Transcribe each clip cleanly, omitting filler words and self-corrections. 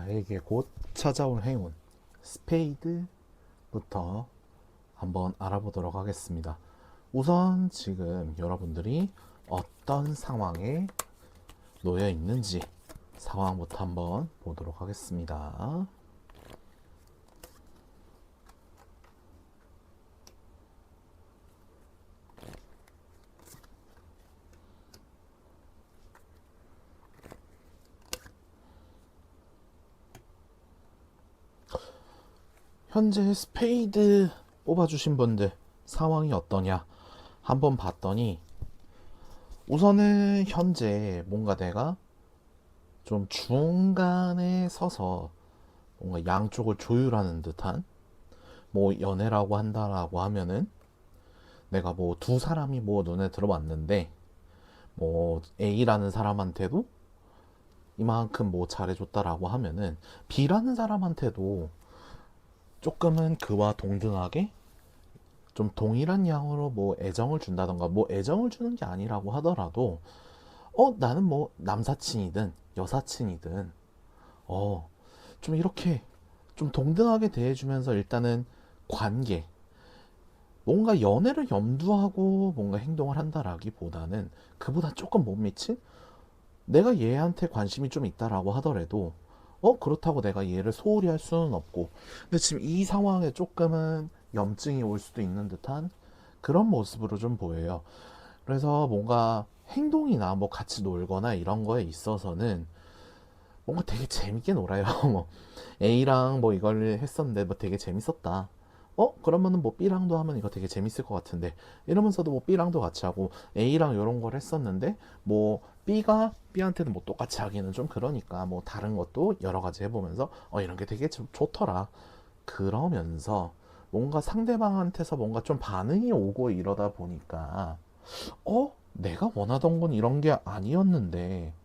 나에게 곧 찾아올 행운 스페이드부터 한번 알아보도록 하겠습니다. 우선 지금 여러분들이 어떤 상황에 놓여 있는지 상황부터 한번 보도록 하겠습니다. 현재 스페이드 뽑아주신 분들 상황이 어떠냐 한번 봤더니, 우선은 현재 뭔가 내가 좀 중간에 서서 뭔가 양쪽을 조율하는 듯한, 뭐 연애라고 한다라고 하면은 내가 뭐 두 사람이 뭐 눈에 들어왔는데, 뭐 A라는 사람한테도 이만큼 뭐 잘해줬다라고 하면은 B라는 사람한테도 조금은 그와 동등하게 좀 동일한 양으로 뭐 애정을 준다던가, 뭐 애정을 주는 게 아니라고 하더라도 나는 뭐 남사친이든 여사친이든 좀 이렇게 좀 동등하게 대해주면서 일단은 관계, 뭔가 연애를 염두하고 뭔가 행동을 한다라기보다는 그보다 조금 못 미친, 내가 얘한테 관심이 좀 있다라고 하더라도 그렇다고 내가 얘를 소홀히 할 수는 없고, 근데 지금 이 상황에 조금은 염증이 올 수도 있는 듯한 그런 모습으로 좀 보여요. 그래서 뭔가 행동이나 뭐 같이 놀거나 이런 거에 있어서는 뭔가 되게 재밌게 놀아요. 뭐 A랑 뭐 이걸 했었는데 뭐 되게 재밌었다. 그러면은 뭐 B랑도 하면 이거 되게 재밌을 것 같은데, 이러면서도 뭐 B랑도 같이 하고, A랑 이런 걸 했었는데 뭐 B가 B한테는 뭐 똑같이 하기는 좀 그러니까 뭐 다른 것도 여러 가지 해보면서 이런 게 되게 좀 좋더라. 그러면서 뭔가 상대방한테서 뭔가 좀 반응이 오고 이러다 보니까 내가 원하던 건 이런 게 아니었는데,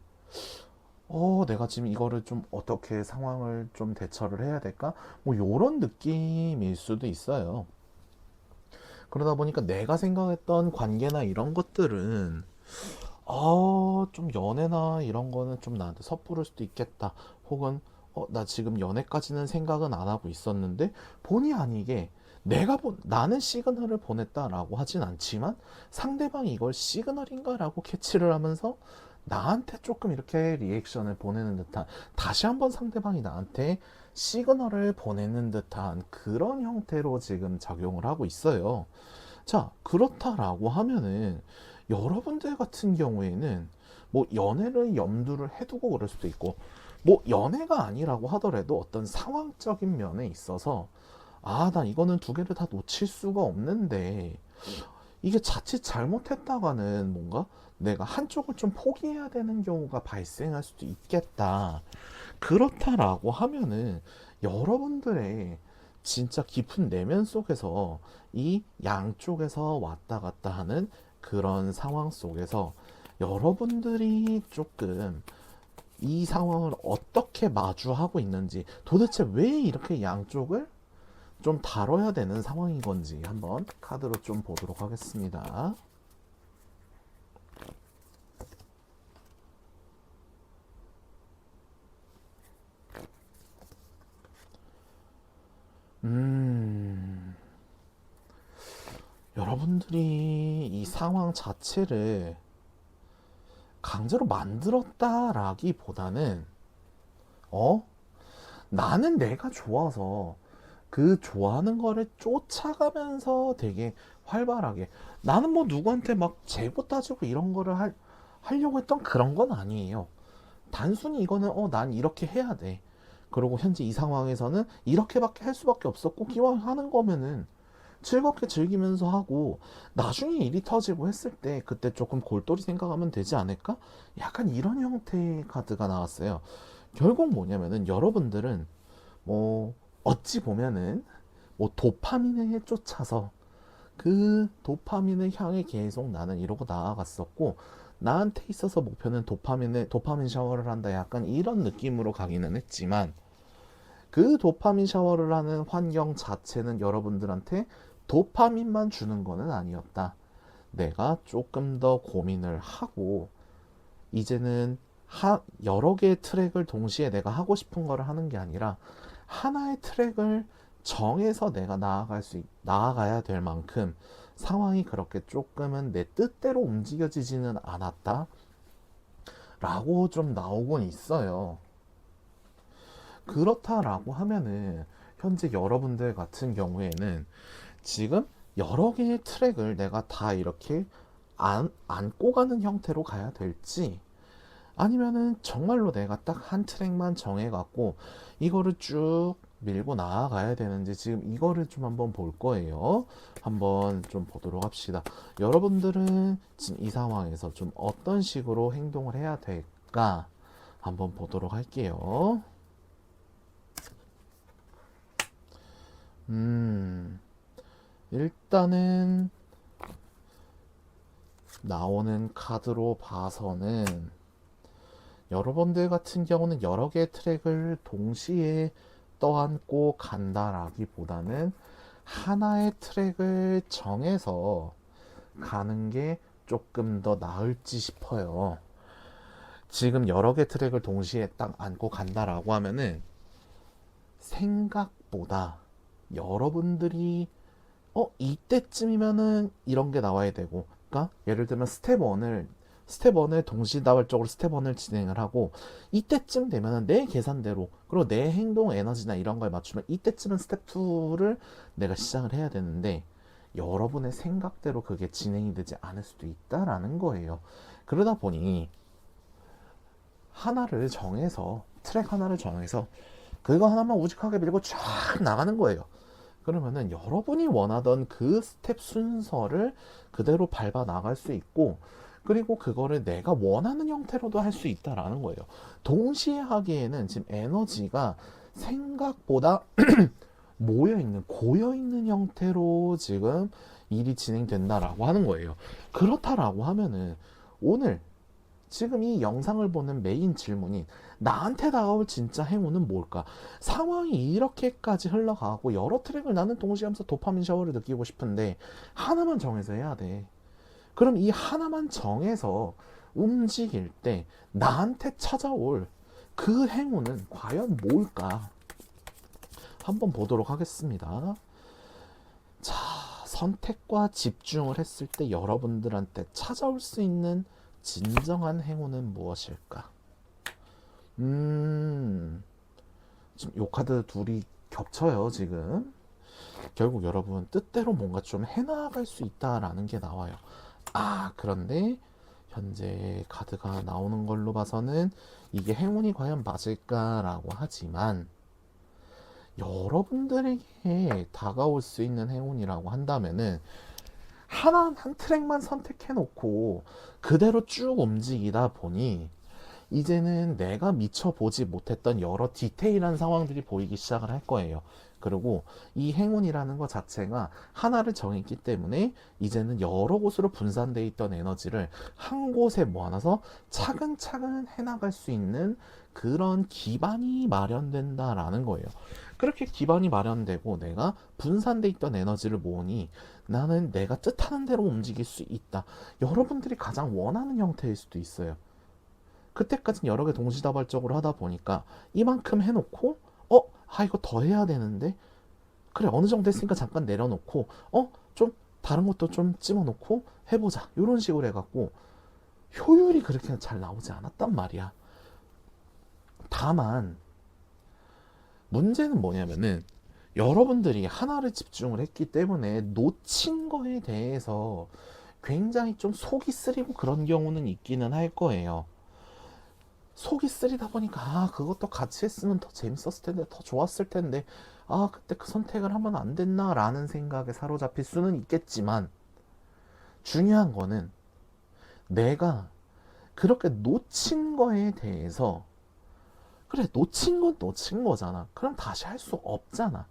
내가 지금 이거를 좀 어떻게 상황을 좀 대처를 해야 될까? 뭐 요런 느낌일 수도 있어요. 그러다 보니까 내가 생각했던 관계나 이런 것들은 좀 연애나 이런 거는 좀 나한테 섣부를 수도 있겠다. 혹은 나 지금 연애까지는 생각은 안 하고 있었는데, 본의 아니게 나는 시그널을 보냈다라고 하진 않지만 상대방이 이걸 시그널인가라고 캐치를 하면서 나한테 조금 이렇게 리액션을 보내는 듯한, 다시 한번 상대방이 나한테 시그널을 보내는 듯한 그런 형태로 지금 작용을 하고 있어요. 자, 그렇다라고 하면은 여러분들 같은 경우에는 뭐 연애를 염두를 해두고 그럴 수도 있고, 뭐 연애가 아니라고 하더라도 어떤 상황적인 면에 있어서 난 이거는 두 개를 다 놓칠 수가 없는데, 이게 자칫 잘못했다가는 뭔가 내가 한쪽을 좀 포기해야 되는 경우가 발생할 수도 있겠다. 그렇다라고 하면은 여러분들의 진짜 깊은 내면 속에서 이 양쪽에서 왔다 갔다 하는 그런 상황 속에서 여러분들이 조금 이 상황을 어떻게 마주하고 있는지, 도대체 왜 이렇게 양쪽을 좀 다뤄야 되는 상황인 건지 한번 카드로 좀 보도록 하겠습니다. 여러분들이 이 상황 자체를 강제로 만들었다라기보다는 어? 나는 내가 좋아서 그 좋아하는 거를 쫓아가면서 되게 활발하게, 나는 뭐 누구한테 막 재고 따지고 이런 거를 하려고 했던 그런 건 아니에요. 단순히 이거는 난 이렇게 해야 돼. 그리고 현재 이 상황에서는 이렇게밖에 할 수밖에 없었고, 기왕 하는 거면은 즐겁게 즐기면서 하고, 나중에 일이 터지고 했을 때 그때 조금 골똘히 생각하면 되지 않을까? 약간 이런 형태의 카드가 나왔어요. 결국 뭐냐면은 여러분들은 뭐 어찌 보면은 뭐 도파민에 쫓아서 그 도파민을 향해 계속 나는 이러고 나아갔었고, 나한테 있어서 목표는 도파민 샤워를 한다, 약간 이런 느낌으로 가기는 했지만, 그 도파민 샤워를 하는 환경 자체는 여러분들한테 도파민만 주는 거는 아니었다. 내가 조금 더 고민을 하고 이제는 여러 개의 트랙을 동시에 내가 하고 싶은 거를 하는 게 아니라 하나의 트랙을 정해서 내가 나아가야 될 만큼 상황이 그렇게 조금은 내 뜻대로 움직여지지는 않았다 라고 좀 나오곤 있어요. 그렇다라고 하면은 현재 여러분들 같은 경우에는 지금 여러 개의 트랙을 내가 다 이렇게 안고 가는 형태로 가야 될지, 아니면은 정말로 내가 딱 한 트랙만 정해갖고 이거를 쭉 밀고 나아가야 되는지, 지금 이거를 좀 한번 볼 거예요. 한번 좀 보도록 합시다. 여러분들은 지금 이 상황에서 좀 어떤 식으로 행동을 해야 될까 한번 보도록 할게요. 일단은 나오는 카드로 봐서는 여러분들 같은 경우는 여러 개의 트랙을 동시에 떠안고 간다라기보다는 하나의 트랙을 정해서 가는 게 조금 더 나을지 싶어요. 지금 여러 개 트랙을 동시에 딱 안고 간다라고 하면은 생각보다 여러분들이 이때쯤이면은 이런 게 나와야 되고, 그러니까 예를 들면 스텝1을 동시다발적으로 스텝1을 진행을 하고, 이때쯤 되면은 내 계산대로, 그리고 내 행동 에너지나 이런 걸 맞추면 이때쯤은 스텝2를 내가 시작을 해야 되는데, 여러분의 생각대로 그게 진행이 되지 않을 수도 있다라는 거예요. 그러다 보니 트랙 하나를 정해서 그거 하나만 우직하게 밀고 쫙 나가는 거예요. 그러면은 여러분이 원하던 그 스텝 순서를 그대로 밟아 나갈 수 있고, 그리고 그거를 내가 원하는 형태로도 할 수 있다라는 거예요. 동시에 하기에는 지금 에너지가 생각보다 고여있는 형태로 지금 일이 진행된다라고 하는 거예요. 그렇다라고 하면은 오늘 지금 이 영상을 보는 메인 질문인 나한테 다가올 진짜 행운은 뭘까? 상황이 이렇게까지 흘러가고 여러 트랙을 나는 동시에 하면서 도파민 샤워를 느끼고 싶은데 하나만 정해서 해야 돼. 그럼 이 하나만 정해서 움직일 때 나한테 찾아올 그 행운은 과연 뭘까? 한번 보도록 하겠습니다. 자, 선택과 집중을 했을 때 여러분들한테 찾아올 수 있는 진정한 행운은 무엇일까? 지금 요 카드 둘이 겹쳐요, 지금. 결국 여러분 뜻대로 뭔가 좀 해나갈 수 있다라는 게 나와요. 그런데 현재 카드가 나오는 걸로 봐서는 이게 행운이 과연 맞을까라고 하지만, 여러분들에게 다가올 수 있는 행운이라고 한다면은 한 트랙만 선택해 놓고 그대로 쭉 움직이다 보니 이제는 내가 미처 보지 못했던 여러 디테일한 상황들이 보이기 시작을 할 거예요. 그리고 이 행운이라는 것 자체가 하나를 정했기 때문에 이제는 여러 곳으로 분산되어 있던 에너지를 한 곳에 모아놔서 차근차근 해나갈 수 있는 그런 기반이 마련된다라는 거예요. 그렇게 기반이 마련되고 내가 분산돼 있던 에너지를 모으니 나는 내가 뜻하는 대로 움직일 수 있다. 여러분들이 가장 원하는 형태일 수도 있어요. 그때까지는 여러 개 동시다발적으로 하다 보니까 이만큼 해놓고 이거 더 해야 되는데, 그래 어느 정도 했으니까 잠깐 내려놓고 좀 다른 것도 좀 집어놓고 해보자, 이런 식으로 해갖고 효율이 그렇게 잘 나오지 않았단 말이야. 다만 문제는 뭐냐면은 여러분들이 하나를 집중을 했기 때문에 놓친 거에 대해서 굉장히 좀 속이 쓰리고 그런 경우는 있기는 할 거예요. 속이 쓰리다 보니까 그것도 같이 했으면 더 재밌었을 텐데, 더 좋았을 텐데, 그때 그 선택을 하면 안 됐나 라는 생각에 사로잡힐 수는 있겠지만, 중요한 거는 내가 그렇게 놓친 거에 대해서, 그래 놓친 건 놓친 거잖아, 그럼 다시 할 수 없잖아.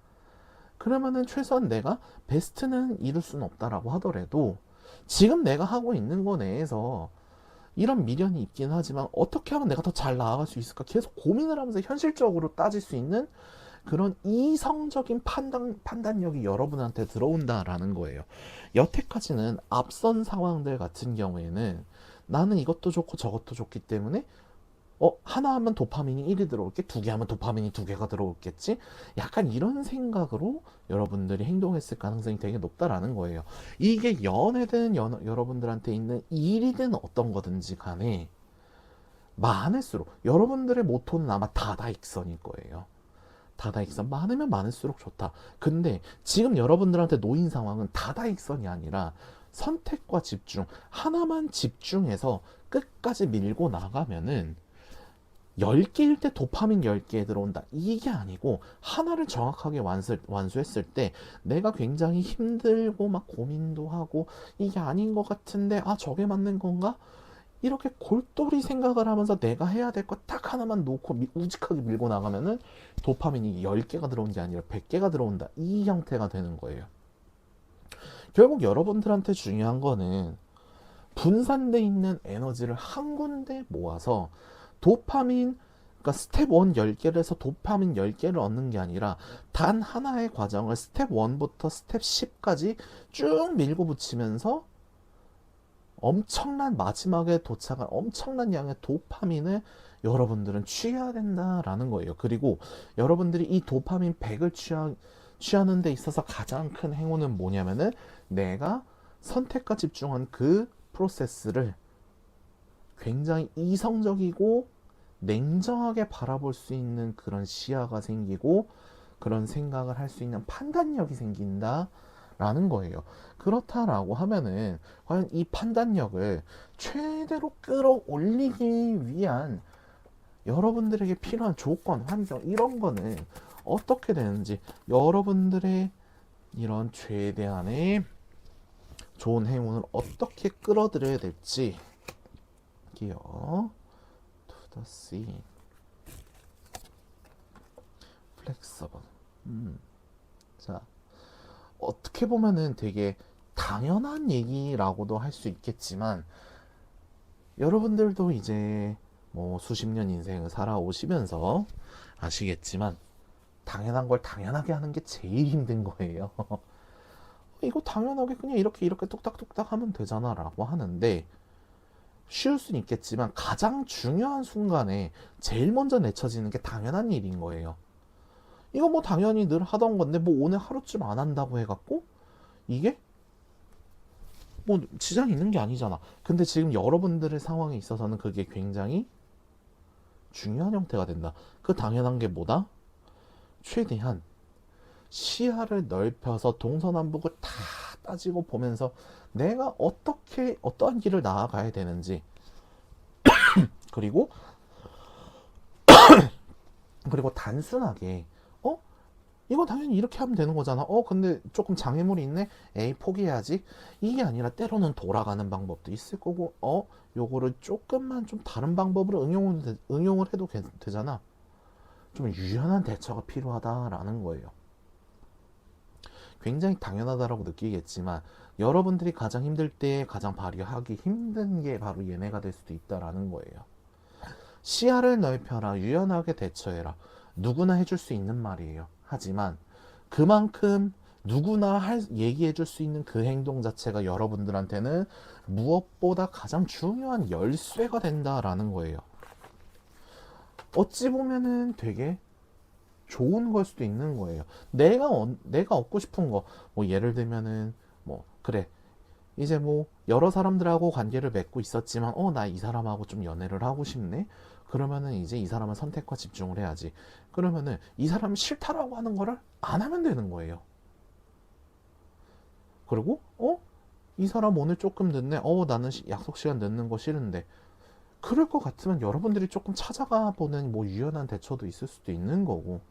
그러면은 최소한 내가 베스트는 이룰 수는 없다라고 하더라도 지금 내가 하고 있는 거 내에서 이런 미련이 있긴 하지만 어떻게 하면 내가 더 잘 나아갈 수 있을까 계속 고민을 하면서 현실적으로 따질 수 있는 그런 이성적인 판단력이 여러분한테 들어온다라는 거예요. 여태까지는 앞선 상황들 같은 경우에는 나는 이것도 좋고 저것도 좋기 때문에 하나 하면 도파민이 1이 들어올게, 두 개 하면 도파민이 두 개가 들어올겠지? 약간 이런 생각으로 여러분들이 행동했을 가능성이 되게 높다라는 거예요. 이게 연애든 여러분들한테 있는 일이든 어떤 거든지 간에 많을수록 여러분들의 모토는 아마 다다익선일 거예요. 다다익선 많으면 많을수록 좋다. 근데 지금 여러분들한테 놓인 상황은 다다익선이 아니라 선택과 집중, 하나만 집중해서 끝까지 밀고 나가면은 10개일 때 도파민 10개 들어온다. 이게 아니고 하나를 정확하게 완수했을 때 내가 굉장히 힘들고 막 고민도 하고 이게 아닌 것 같은데 저게 맞는 건가? 이렇게 골똘히 생각을 하면서 내가 해야 될 것 딱 하나만 놓고 우직하게 밀고 나가면은 도파민이 10개가 들어온 게 아니라 100개가 들어온다. 이 형태가 되는 거예요. 결국 여러분들한테 중요한 거는 분산돼 있는 에너지를 한 군데 모아서 도파민, 그러니까 스텝 1 10개를 해서 도파민 10개를 얻는 게 아니라 단 하나의 과정을 스텝 1부터 스텝 10까지 쭉 밀고 붙이면서 엄청난 마지막에 도착한 엄청난 양의 도파민을 여러분들은 취해야 된다라는 거예요. 그리고 여러분들이 이 도파민 100을 취하는 데 있어서 가장 큰 행운은 뭐냐면은 내가 선택과 집중한 그 프로세스를 굉장히 이성적이고 냉정하게 바라볼 수 있는 그런 시야가 생기고 그런 생각을 할 수 있는 판단력이 생긴다라는 거예요. 그렇다라고 하면은 과연 이 판단력을 최대로 끌어올리기 위한 여러분들에게 필요한 조건, 환경 이런 거는 어떻게 되는지 여러분들의 이런 최대한의 좋은 행운을 어떻게 끌어들여야 될지 할게요. To the sea. Flexible. 자, 어떻게 보면은 되게 당연한 얘기라고도 할 수 있겠지만 여러분들도 이제 뭐 수십 년 인생을 살아오시면서 아시겠지만 당연한 걸 당연하게 하는 게 제일 힘든 거예요. 이거 당연하게 그냥 이렇게 뚝딱뚝딱 하면 되잖아 라고 하는데 쉬울 수는 있겠지만 가장 중요한 순간에 제일 먼저 내쳐지는 게 당연한 일인 거예요. 이거 뭐 당연히 늘 하던 건데 뭐 오늘 하루쯤 안 한다고 해갖고 이게 뭐 지장이 있는 게 아니잖아. 근데 지금 여러분들의 상황에 있어서는 그게 굉장히 중요한 형태가 된다. 그 당연한 게 뭐다? 최대한 시야를 넓혀서 동서남북을 다 따지고 보면서 내가 어떻게 어떠한 길을 나아가야 되는지 그리고 단순하게 이거 당연히 이렇게 하면 되는 거잖아. 근데 조금 장애물이 있네. 에이 포기해야지. 이게 아니라 때로는 돌아가는 방법도 있을 거고 요거를 조금만 좀 다른 방법으로 응용을 해도 되잖아. 좀 유연한 대처가 필요하다라는 거예요. 굉장히 당연하다라고 느끼겠지만 여러분들이 가장 힘들 때 가장 발휘하기 힘든 게 바로 얘네가 될 수도 있다라는 거예요. 시야를 넓혀라, 유연하게 대처해라. 누구나 해줄 수 있는 말이에요. 하지만 그만큼 누구나 얘기해 줄 수 있는 그 행동 자체가 여러분들한테는 무엇보다 가장 중요한 열쇠가 된다라는 거예요. 어찌 보면은 되게 좋은 걸 수도 있는 거예요. 내가 얻고 싶은 거, 뭐 예를 들면은 뭐 그래 이제 뭐 여러 사람들하고 관계를 맺고 있었지만 나 이 사람하고 좀 연애를 하고 싶네. 그러면은 이제 이 사람은 선택과 집중을 해야지. 그러면은 이 사람이 싫다라고 하는 거를 안 하면 되는 거예요. 그리고 이 사람 오늘 조금 늦네. 나는 약속 시간 늦는 거 싫은데. 그럴 것 같으면 여러분들이 조금 찾아가 보는 뭐 유연한 대처도 있을 수도 있는 거고.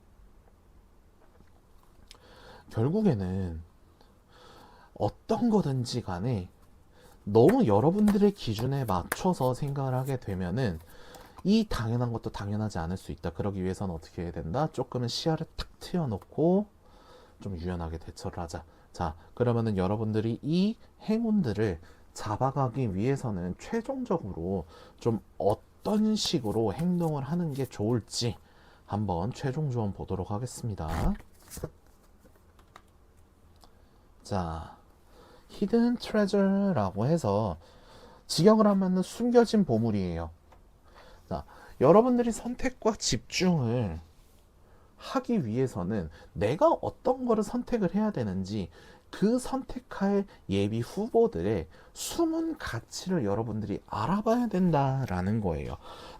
결국에는 어떤 거든지 간에 너무 여러분들의 기준에 맞춰서 생각을 하게 되면은 이 당연한 것도 당연하지 않을 수 있다. 그러기 위해서는 어떻게 해야 된다? 조금은 시야를 탁 트여놓고 좀 유연하게 대처를 하자. 자, 그러면은 여러분들이 이 행운들을 잡아가기 위해서는 최종적으로 좀 어떤 식으로 행동을 하는 게 좋을지 한번 최종 조언 보도록 하겠습니다. 자, 히든 트레저라고 해서 직역을 하면 숨겨진 보물이에요. 자, 여러분들이 선택과 집중을 하기 위해서는 내가 어떤 거를 선택을 해야 되는지 그 선택할 예비 후보들의 숨은 가치를 여러분들이 알아봐야 된다라는 거예요.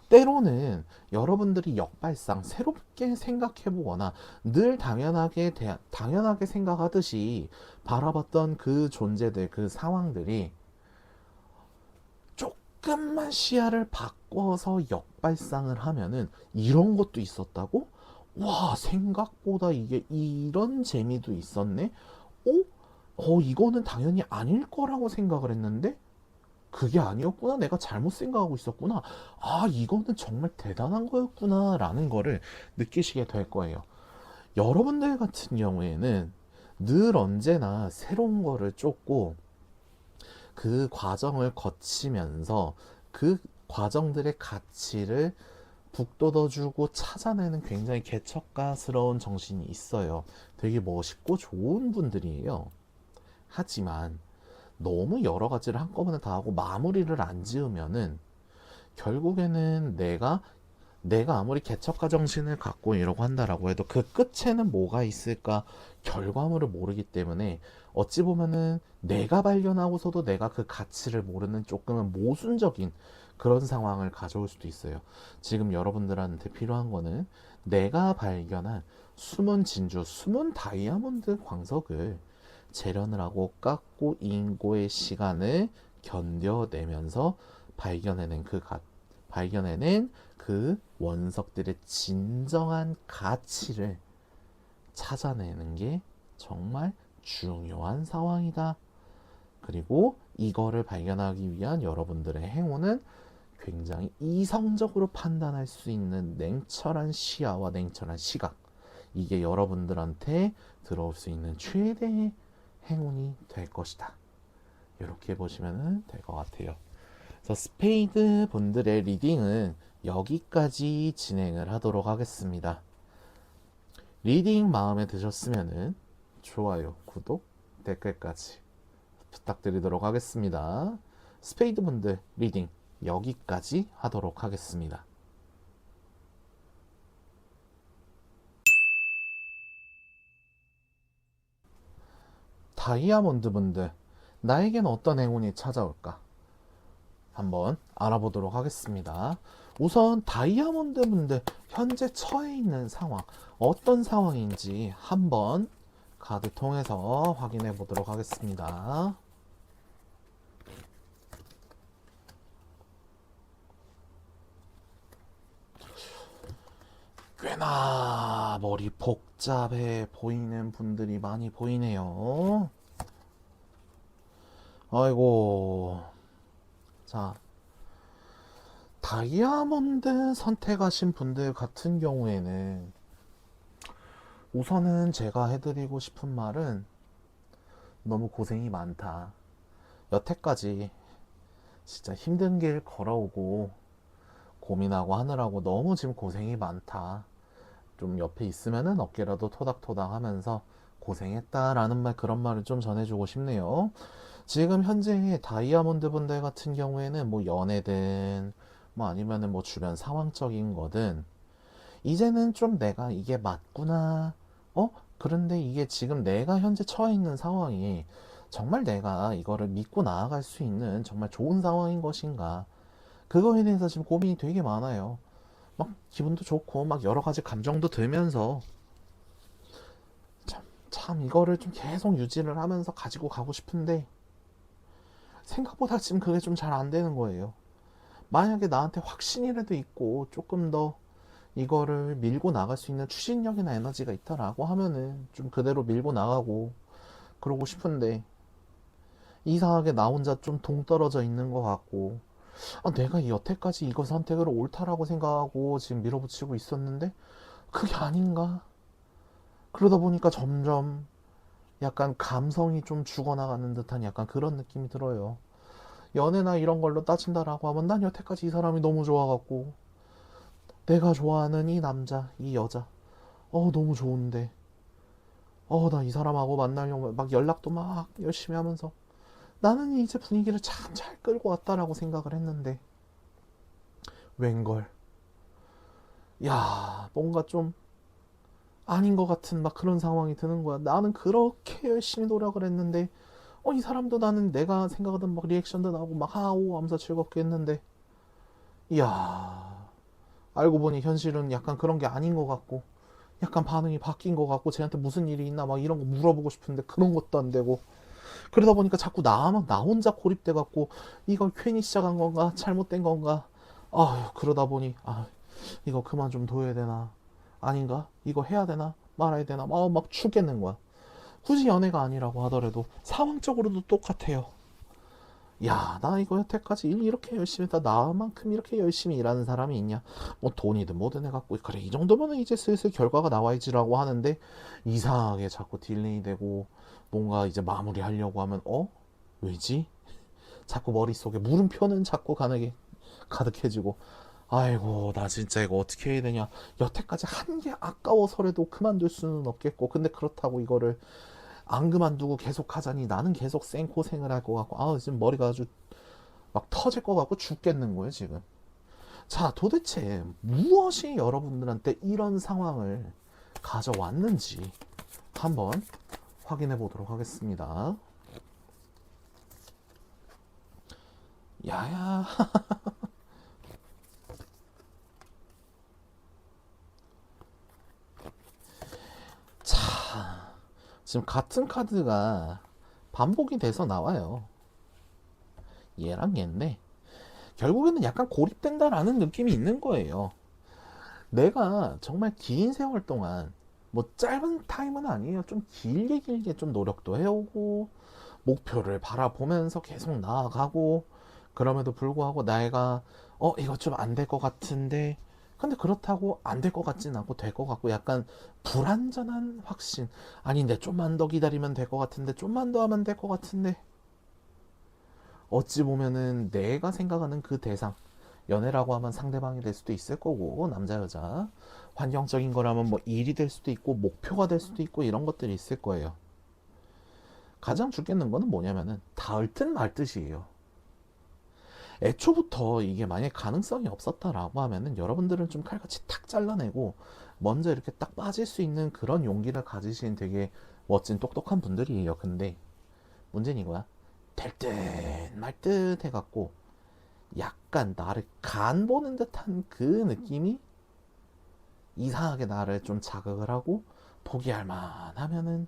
때로는 여러분들이 역발상 새롭게 생각해 보거나 늘 당연하게 생각하듯이 바라봤던 그 존재들, 그 상황들이 조금만 시야를 바꿔서 역발상을 하면은 이런 것도 있었다고? 와, 생각보다 이게 이런 재미도 있었네? 이거는 당연히 아닐 거라고 생각을 했는데 그게 아니었구나. 내가 잘못 생각하고 있었구나. 아, 이거는 정말 대단한 거였구나. 라는 거를 느끼시게 될 거예요. 여러분들 같은 경우에는 늘 언제나 새로운 거를 쫓고 그 과정을 거치면서 그 과정들의 가치를 북돋워주고 찾아내는 굉장히 개척가스러운 정신이 있어요. 되게 멋있고 좋은 분들이에요. 하지만 너무 여러 가지를 한꺼번에 다 하고 마무리를 안 지으면은 결국에는 내가 아무리 개척가 정신을 갖고 이러고 한다라고 해도 그 끝에는 뭐가 있을까 결과물을 모르기 때문에 어찌 보면은 내가 발견하고서도 내가 그 가치를 모르는 조금은 모순적인 그런 상황을 가져올 수도 있어요. 지금 여러분들한테 필요한 거는 내가 발견한 숨은 진주, 숨은 다이아몬드 광석을 재련을 하고 깎고 인고의 시간을 견뎌내면서 발견해낸 발견해낸 그 원석들의 진정한 가치를 찾아내는 게 정말 중요한 상황이다. 그리고 이거를 발견하기 위한 여러분들의 행운은 굉장히 이성적으로 판단할 수 있는 냉철한 시야와 냉철한 시각. 이게 여러분들한테 들어올 수 있는 최대의 행운이 될 것이다. 이렇게 보시면 될 것 같아요. 그래서 스페이드 분들의 리딩은 여기까지 진행을 하도록 하겠습니다. 리딩 마음에 드셨으면 좋아요, 구독, 댓글까지 부탁드리도록 하겠습니다. 스페이드 분들 리딩 여기까지 하도록 하겠습니다. 다이아몬드 분들, 나에겐 어떤 행운이 찾아올까? 한번 알아보도록 하겠습니다. 우선 다이아몬드 분들 현재 처해 있는 상황 어떤 상황인지 한번 카드 통해서 확인해 보도록 하겠습니다. 꽤나 머리 복잡해 보이는 분들이 많이 보이네요. 아이고. 자, 다이아몬드 선택하신 분들 같은 경우에는 우선은 제가 해드리고 싶은 말은 너무 고생이 많다. 여태까지 진짜 힘든 길 걸어오고 고민하고 하느라고 너무 지금 고생이 많다. 좀 옆에 있으면은 어깨라도 토닥토닥 하면서 고생했다라는 말, 그런 말을 좀 전해주고 싶네요. 지금 현재 다이아몬드 분들 같은 경우에는 뭐 연애든 뭐 아니면은 뭐 주변 상황적인 거든 이제는 좀 내가 이게 맞구나. 그런데 이게 지금 내가 현재 처해 있는 상황이 정말 내가 이거를 믿고 나아갈 수 있는 정말 좋은 상황인 것인가. 그거에 대해서 지금 고민이 되게 많아요. 막 기분도 좋고 막 여러 가지 감정도 들면서 참 이거를 좀 계속 유지를 하면서 가지고 가고 싶은데 생각보다 지금 그게 좀 잘 안 되는 거예요. 만약에 나한테 확신이라도 있고 조금 더 이거를 밀고 나갈 수 있는 추진력이나 에너지가 있다라고 하면은 좀 그대로 밀고 나가고 그러고 싶은데 이상하게 나 혼자 좀 동떨어져 있는 것 같고 내가 여태까지 이거 선택을 옳다라고 생각하고 지금 밀어붙이고 있었는데 그게 아닌가? 그러다 보니까 점점 약간 감성이 좀 죽어나가는 듯한 약간 그런 느낌이 들어요. 연애나 이런 걸로 따진다라고 하면 난 여태까지 이 사람이 너무 좋아갖고 내가 좋아하는 이 남자, 이 여자 너무 좋은데 나 이 사람하고 만나려고 막 연락도 막 열심히 하면서 나는 이제 분위기를 참 잘 끌고 왔다라고 생각을 했는데 웬걸 야, 뭔가 좀 아닌 것 같은 막 그런 상황이 드는 거야. 나는 그렇게 열심히 노력을 했는데, 이 사람도 나는 내가 생각하던 막 리액션도 나오고 막 하오 하면서 즐겁게 했는데, 이야, 알고 보니 현실은 약간 그런 게 아닌 것 같고, 약간 반응이 바뀐 것 같고, 쟤한테 무슨 일이 있나 막 이런 거 물어보고 싶은데 그런 것도 안 되고, 그러다 보니까 자꾸 나 혼자 고립돼 갖고, 이걸 괜히 시작한 건가 잘못된 건가, 그러다 보니 이거 그만 좀 둬야 되나, 아닌가, 이거 해야 되나 말아야 되나 막 죽겠는 거야. 굳이 연애가 아니라고 하더라도 상황적으로도 똑같아요. 야, 나 이거 여태까지 일 이렇게 열심히 했다. 나만큼 이렇게 열심히 일하는 사람이 있냐? 뭐 돈이든 뭐든 해갖고 그래 이 정도면은 이제 슬슬 결과가 나와야지라고 하는데 이상하게 자꾸 딜레이 되고 뭔가 이제 마무리하려고 하면 왜지? 자꾸 머릿속에 물음표는 자꾸 가득해지고 아이고 나 진짜 이거 어떻게 해야 되냐. 여태까지 한 게 아까워서라도 그만둘 수는 없겠고 근데 그렇다고 이거를 안 그만두고 계속 하자니 나는 계속 생고생을 할 것 같고 지금 머리가 아주 막 터질 것 같고 죽겠는 거예요 지금. 자, 도대체 무엇이 여러분들한테 이런 상황을 가져왔는지 한번 확인해 보도록 하겠습니다. 야야. 자, 지금 같은 카드가 반복이 돼서 나와요. 얘랑 얘인데 결국에는 약간 고립된다라는 느낌이 있는 거예요. 내가 정말 긴 세월 동안 뭐 짧은 타임은 아니에요. 좀 길게 길게 좀 노력도 해오고 목표를 바라보면서 계속 나아가고 그럼에도 불구하고 내가 이거 좀 안 될 것 같은데 근데 그렇다고 안 될 것 같진 않고 될 것 같고 약간 불완전한 확신. 아닌데 좀만 더 기다리면 될 것 같은데 좀만 더 하면 될 것 같은데 어찌 보면은 내가 생각하는 그 대상 연애라고 하면 상대방이 될 수도 있을 거고 남자 여자 환경적인 거라면 뭐 일이 될 수도 있고 목표가 될 수도 있고 이런 것들이 있을 거예요. 가장 죽겠는 거는 뭐냐면은 닿을 듯 말 듯이에요. 애초부터 이게 만약에 가능성이 없었다라고 하면은 여러분들은 좀 칼같이 탁 잘라내고 먼저 이렇게 딱 빠질 수 있는 그런 용기를 가지신 되게 멋진 똑똑한 분들이에요. 근데 문제는 이거야. 될 듯 말 듯 해갖고 약간 나를 간 보는 듯한 그 느낌이 이상하게 나를 좀 자극을 하고 포기할 만하면은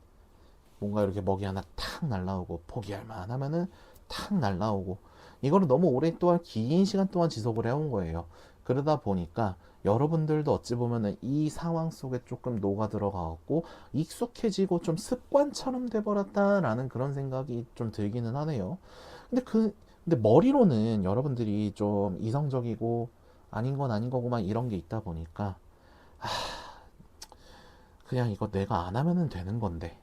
뭔가 이렇게 먹이 하나 탁 날라오고 포기할 만하면은 탁 날라오고 이거를 너무 오랫동안 긴 시간 동안 지속을 해온 거예요. 그러다 보니까 여러분들도 어찌 보면은 이 상황 속에 조금 녹아 들어가고 익숙해지고 좀 습관처럼 돼버렸다라는 그런 생각이 좀 들기는 하네요. 근데 근데 머리로는 여러분들이 좀 이성적이고 아닌 건 아닌 거고만 이런 게 있다 보니까 그냥 이거 내가 안 하면은 되는 건데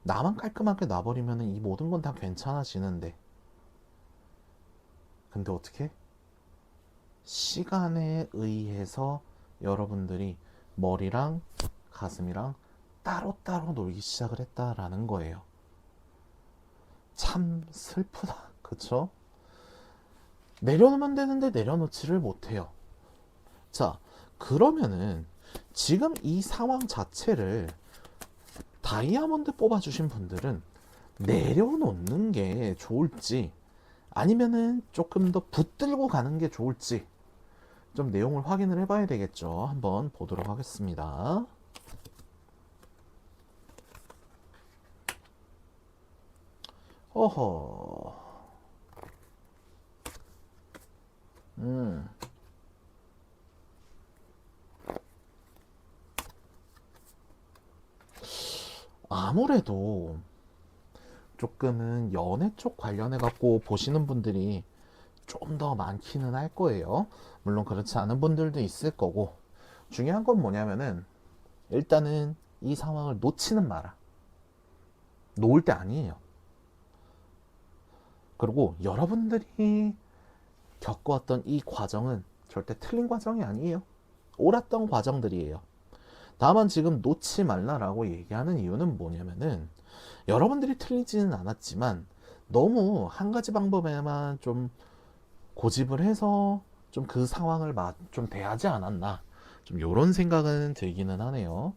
나만 깔끔하게 놔버리면은 이 모든 건 다 괜찮아지는데 근데 어떻게? 시간에 의해서 여러분들이 머리랑 가슴이랑 따로따로 놀기 시작을 했다라는 거예요. 참 슬프다. 그쵸? 내려놓으면 되는데 내려놓지를 못해요. 자, 그러면은 지금 이 상황 자체를 다이아몬드 뽑아주신 분들은 내려놓는 게 좋을지 아니면은 조금 더 붙들고 가는 게 좋을지 좀 내용을 확인을 해봐야 되겠죠. 한번 보도록 하겠습니다. 허허. 음. 아무래도 조금은 연애 쪽 관련해 갖고 보시는 분들이 좀 더 많기는 할 거예요. 물론 그렇지 않은 분들도 있을 거고 중요한 건 뭐냐면은 일단은 이 상황을 놓지는 마라. 놓을 때 아니에요. 그리고 여러분들이 겪어왔던 이 과정은 절대 틀린 과정이 아니에요. 옳았던 과정들이에요. 다만 지금 놓지 말라라고 얘기하는 이유는 뭐냐면은 여러분들이 틀리지는 않았지만 너무 한 가지 방법에만 좀 고집을 해서 좀 그 상황을 좀 대하지 않았나. 좀 요런 생각은 들기는 하네요.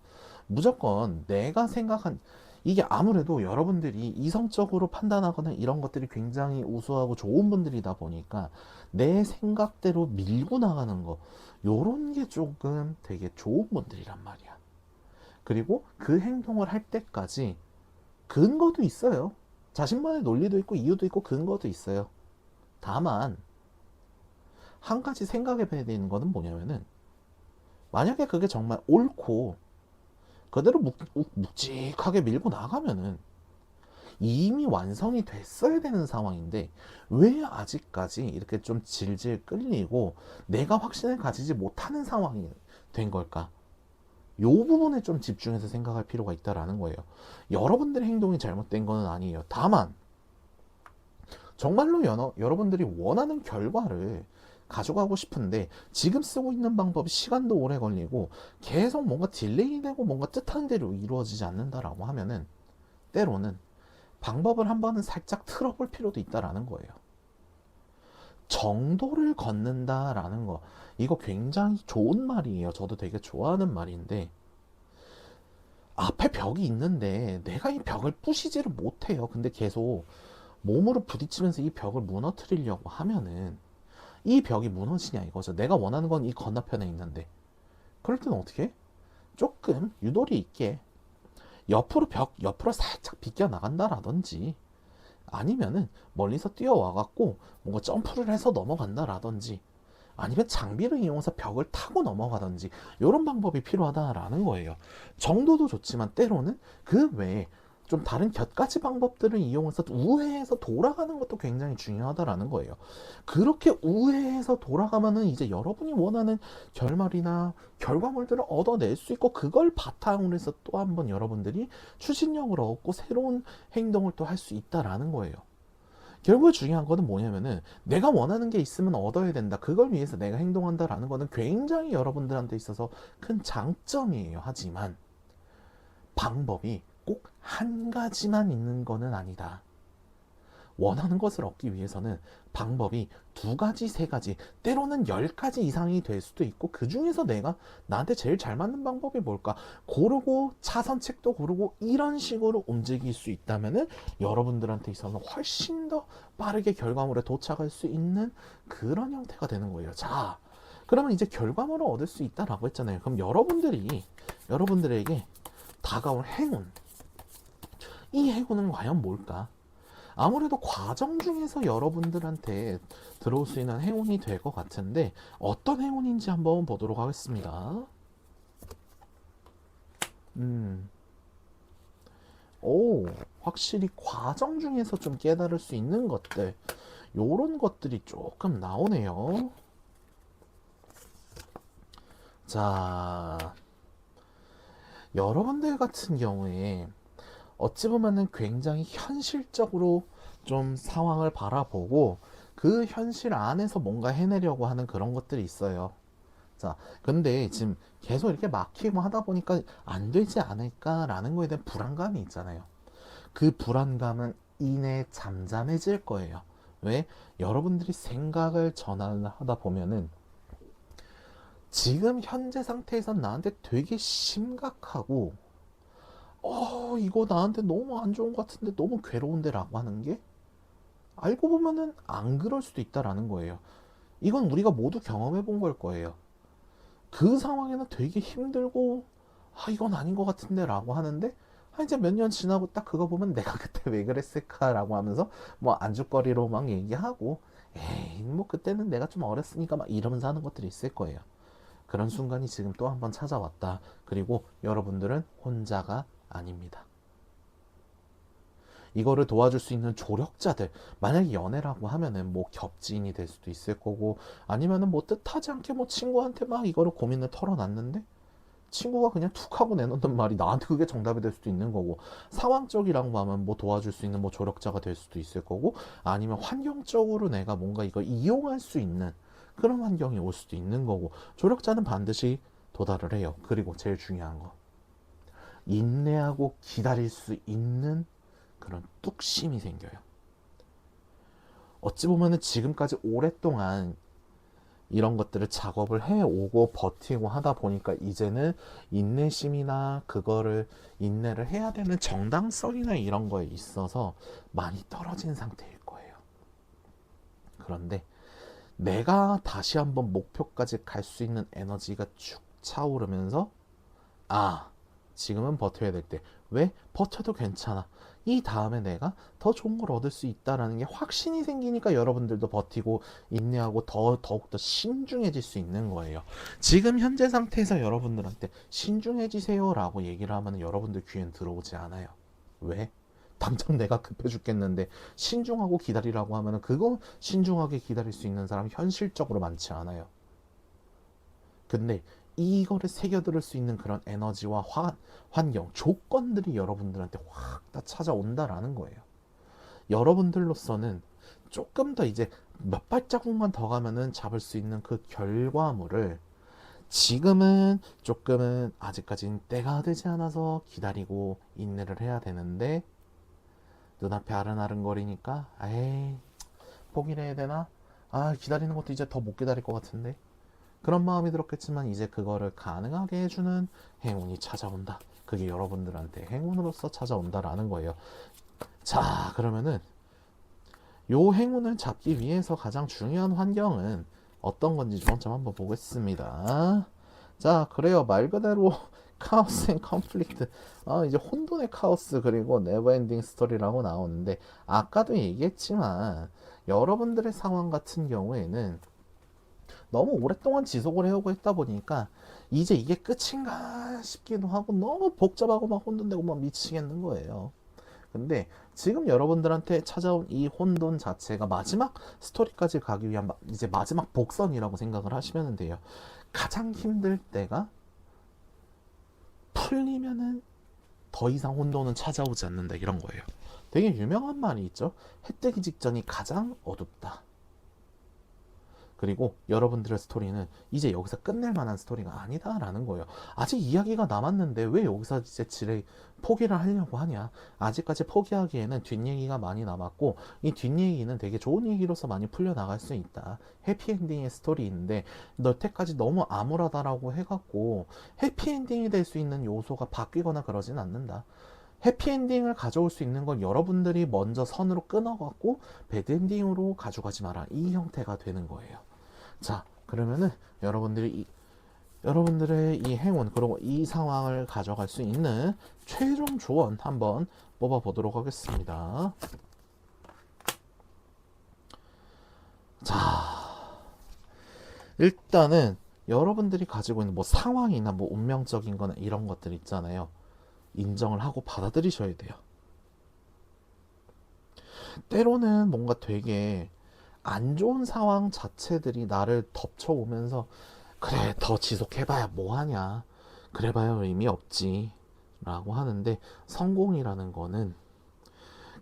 무조건 내가 생각한 이게 아무래도 여러분들이 이성적으로 판단하거나 이런 것들이 굉장히 우수하고 좋은 분들이다 보니까 내 생각대로 밀고 나가는 거 요런 게 조금 되게 좋은 분들이란 말이야. 그리고 그 행동을 할 때까지 근거도 있어요. 자신만의 논리도 있고 이유도 있고 근거도 있어요. 다만 한 가지 생각해 봐야 되는 거는 뭐냐면은 만약에 그게 정말 옳고 그대로 묵직하게 밀고 나가면은 이미 완성이 됐어야 되는 상황인데 왜 아직까지 이렇게 좀 질질 끌리고 내가 확신을 가지지 못하는 상황이 된 걸까? 요 부분에 좀 집중해서 생각할 필요가 있다라는 거예요. 여러분들의 행동이 잘못된 건 아니에요. 다만 정말로 여러분들이 원하는 결과를 가져가고 싶은데 지금 쓰고 있는 방법이 시간도 오래 걸리고 계속 뭔가 딜레이 되고 뭔가 뜻하는 대로 이루어지지 않는다라고 하면은 때로는 방법을 한 번은 살짝 틀어볼 필요도 있다라는 거예요. 정도를 걷는다라는 거 이거 굉장히 좋은 말이에요. 저도 되게 좋아하는 말인데 앞에 벽이 있는데 내가 이 벽을 부시지를 못해요. 근데 계속 몸으로 부딪히면서 이 벽을 무너뜨리려고 하면은 이 벽이 무너지냐 이거죠. 내가 원하는 건 이 건너편에 있는데 그럴 때는 어떻게 해? 조금 유도리 있게 옆으로 살짝 비껴 나간다라든지 아니면은 멀리서 뛰어와갖고 뭔가 점프를 해서 넘어간다라든지 아니면 장비를 이용해서 벽을 타고 넘어가든지 이런 방법이 필요하다라는 거예요. 정도도 좋지만 때로는 그 외에 좀 다른 곁가지 방법들을 이용해서 우회해서 돌아가는 것도 굉장히 중요하다라는 거예요. 그렇게 우회해서 돌아가면은 이제 여러분이 원하는 결말이나 결과물들을 얻어낼 수 있고 그걸 바탕으로 해서 또 한번 여러분들이 추진력을 얻고 새로운 행동을 또 할 수 있다라는 거예요. 결국에 중요한 거는 뭐냐면은 내가 원하는 게 있으면 얻어야 된다. 그걸 위해서 내가 행동한다라는 거는 굉장히 여러분들한테 있어서 큰 장점이에요. 하지만 방법이 꼭 한 가지만 있는 거는 아니다. 원하는 것을 얻기 위해서는 방법이 두 가지, 세 가지, 때로는 10가지 이상이 될 수도 있고 그 중에서 내가 나한테 제일 잘 맞는 방법이 뭘까 고르고 차선책도 고르고 이런 식으로 움직일 수 있다면은 여러분들한테 있어서 훨씬 더 빠르게 결과물에 도착할 수 있는 그런 형태가 되는 거예요. 자, 그러면 이제 결과물을 얻을 수 있다라고 했잖아요. 그럼 여러분들에게 다가올 행운, 이 행운은 과연 뭘까? 아무래도 과정 중에서 여러분들한테 들어올 수 있는 행운이 될 것 같은데 어떤 행운인지 한번 보도록 하겠습니다. 음, 오, 확실히 과정 중에서 좀 깨달을 수 있는 것들, 요런 것들이 조금 나오네요. 자, 여러분들 같은 경우에 어찌 보면은 굉장히 현실적으로 좀 상황을 바라보고 그 현실 안에서 뭔가 해내려고 하는 그런 것들이 있어요. 자, 근데 지금 계속 이렇게 막히고 하다 보니까 안 되지 않을까라는 거에 대한 불안감이 있잖아요. 그 불안감은 이내 잠잠해질 거예요. 왜? 여러분들이 생각을 전환하다 보면은 지금 현재 상태에선 나한테 되게 심각하고 이거 나한테 너무 안 좋은 것 같은데 너무 괴로운데 라고 하는 게 알고 보면은 안 그럴 수도 있다라는 거예요. 이건 우리가 모두 경험해 본 걸 거예요. 그 상황에는 되게 힘들고 이건 아닌 것 같은데 라고 하는데 이제 몇 년 지나고 딱 그거 보면 내가 그때 왜 그랬을까 라고 하면서 뭐 안주거리로 막 얘기하고 에이 뭐 그때는 내가 좀 어렸으니까 막 이러면서 하는 것들이 있을 거예요. 그런 순간이 지금 또 한 번 찾아왔다. 그리고 여러분들은 혼자가 아닙니다. 이거를 도와줄 수 있는 조력자들, 만약에 연애라고 하면은 뭐 겹지인이 될 수도 있을 거고 아니면은 뭐 뜻하지 않게 뭐 친구한테 막 이거를 고민을 털어놨는데 친구가 그냥 툭 하고 내놓는 말이 나한테 그게 정답이 될 수도 있는 거고 상황적이라고 하면 뭐 도와줄 수 있는 뭐 조력자가 될 수도 있을 거고 아니면 환경적으로 내가 뭔가 이걸 이용할 수 있는 그런 환경이 올 수도 있는 거고 조력자는 반드시 도달을 해요. 그리고 제일 중요한 거 인내하고 기다릴 수 있는 그런 뚝심이 생겨요. 어찌 보면은 지금까지 오랫동안 이런 것들을 작업을 해오고 버티고 하다 보니까 이제는 인내심이나 그거를 인내를 해야 되는 정당성이나 이런 거에 있어서 많이 떨어진 상태일 거예요. 그런데 내가 다시 한번 목표까지 갈 수 있는 에너지가 쭉 차오르면서 아, 지금은 버텨야 될 때. 왜? 버텨도 괜찮아. 이 다음에 내가 더 좋은 걸 얻을 수 있다라는 게 확신이 생기니까 여러분들도 버티고 인내하고 더욱더 신중해질 수 있는 거예요. 지금 현재 상태에서 여러분들한테 신중해지세요 라고 얘기를 하면 여러분들 귀엔 들어오지 않아요. 왜? 당장 내가 급해 죽겠는데 신중하고 기다리라고 하면은 그거 신중하게 기다릴 수 있는 사람 현실적으로 많지 않아요. 근데 이거를 새겨들을 수 있는 그런 에너지와 환경, 조건들이 여러분들한테 확 다 찾아온다라는 거예요. 여러분들로서는 조금 더 이제 몇 발자국만 더 가면은 잡을 수 있는 그 결과물을 지금은 조금은 아직까지는 때가 되지 않아서 기다리고 인내를 해야 되는데 눈앞에 아른아른거리니까 에이 포기를 해야 되나? 아 기다리는 것도 이제 더 못 기다릴 것 같은데 그런 마음이 들었겠지만 이제 그거를 가능하게 해주는 행운이 찾아온다. 그게 여러분들한테 행운으로서 찾아온다라는 거예요. 자, 그러면은 요 행운을 잡기 위해서 가장 중요한 환경은 어떤 건지 좀 한번 보겠습니다. 자, 그래요. 말 그대로 카오스 앤 컨플릭트. 이제 혼돈의 카오스 그리고 네버엔딩 스토리라고 나오는데 아까도 얘기했지만 여러분들의 상황 같은 경우에는 너무 오랫동안 지속을 해오고 했다 보니까 이제 이게 끝인가 싶기도 하고 너무 복잡하고 막 혼돈되고 막 미치겠는 거예요. 근데 지금 여러분들한테 찾아온 이 혼돈 자체가 마지막 스토리까지 가기 위한 이제 마지막 복선이라고 생각을 하시면 돼요. 가장 힘들 때가 풀리면은 더 이상 혼돈은 찾아오지 않는다 이런 거예요. 되게 유명한 말이 있죠. 해 뜨기 직전이 가장 어둡다. 그리고 여러분들의 스토리는 이제 여기서 끝낼 만한 스토리가 아니다라는 거예요. 아직 이야기가 남았는데 왜 여기서 이제 지레 포기를 하려고 하냐. 아직까지 포기하기에는 뒷얘기가 많이 남았고 이 뒷얘기는 되게 좋은 얘기로서 많이 풀려나갈 수 있다. 해피엔딩의 스토리인데 여태까지 너무 암울하다라고 해갖고 해피엔딩이 될 수 있는 요소가 바뀌거나 그러진 않는다. 해피엔딩을 가져올 수 있는 건 여러분들이 먼저 선으로 끊어갖고 배드엔딩으로 가져가지 마라. 이 형태가 되는 거예요. 자, 그러면은 여러분들의 이 행운 그리고 이 상황을 가져갈 수 있는 최종 조언 한번 뽑아 보도록 하겠습니다. 자, 일단은 여러분들이 가지고 있는 뭐 상황이나 뭐 운명적인 거나 이런 것들 있잖아요. 인정을 하고 받아들이셔야 돼요. 때로는 뭔가 되게 안 좋은 상황 자체들이 나를 덮쳐오면서 그래 더 지속해봐야 뭐하냐 그래봐야 의미 없지 라고 하는데 성공이라는 거는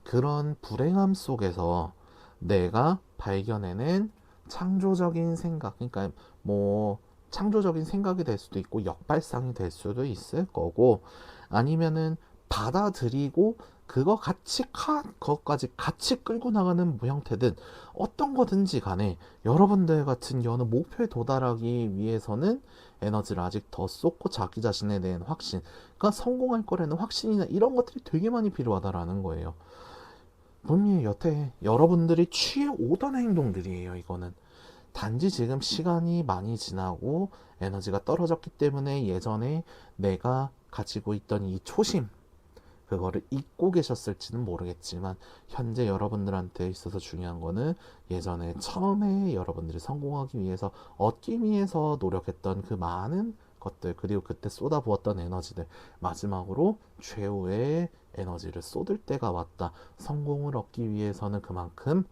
그런 불행함 속에서 내가 발견해낸 창조적인 생각 그러니까 뭐 창조적인 생각이 될 수도 있고 역발상이 될 수도 있을 거고 아니면은 받아들이고 그것까지 같이 끌고 나가는 뭐 형태든 어떤 거든지 간에 여러분들 같은 경우는 목표에 도달하기 위해서는 에너지를 아직 더 쏟고 자기 자신에 대한 확신, 그러니까 성공할 거라는 확신이나 이런 것들이 되게 많이 필요하다라는 거예요. 분명히 여태 여러분들이 취해 오던 행동들이에요, 이거는. 단지 지금 시간이 많이 지나고 에너지가 떨어졌기 때문에 예전에 내가 가지고 있던 이 초심, 그거를 잊고 계셨을지는 모르겠지만 현재 여러분들한테 있어서 중요한 거는 예전에 처음에 여러분들이 성공하기 위해서 얻기 위해서 노력했던 그 많은 것들 그리고 그때 쏟아부었던 에너지들 마지막으로 최후의 에너지를 쏟을 때가 왔다. 성공을 얻기 위해서는 그만큼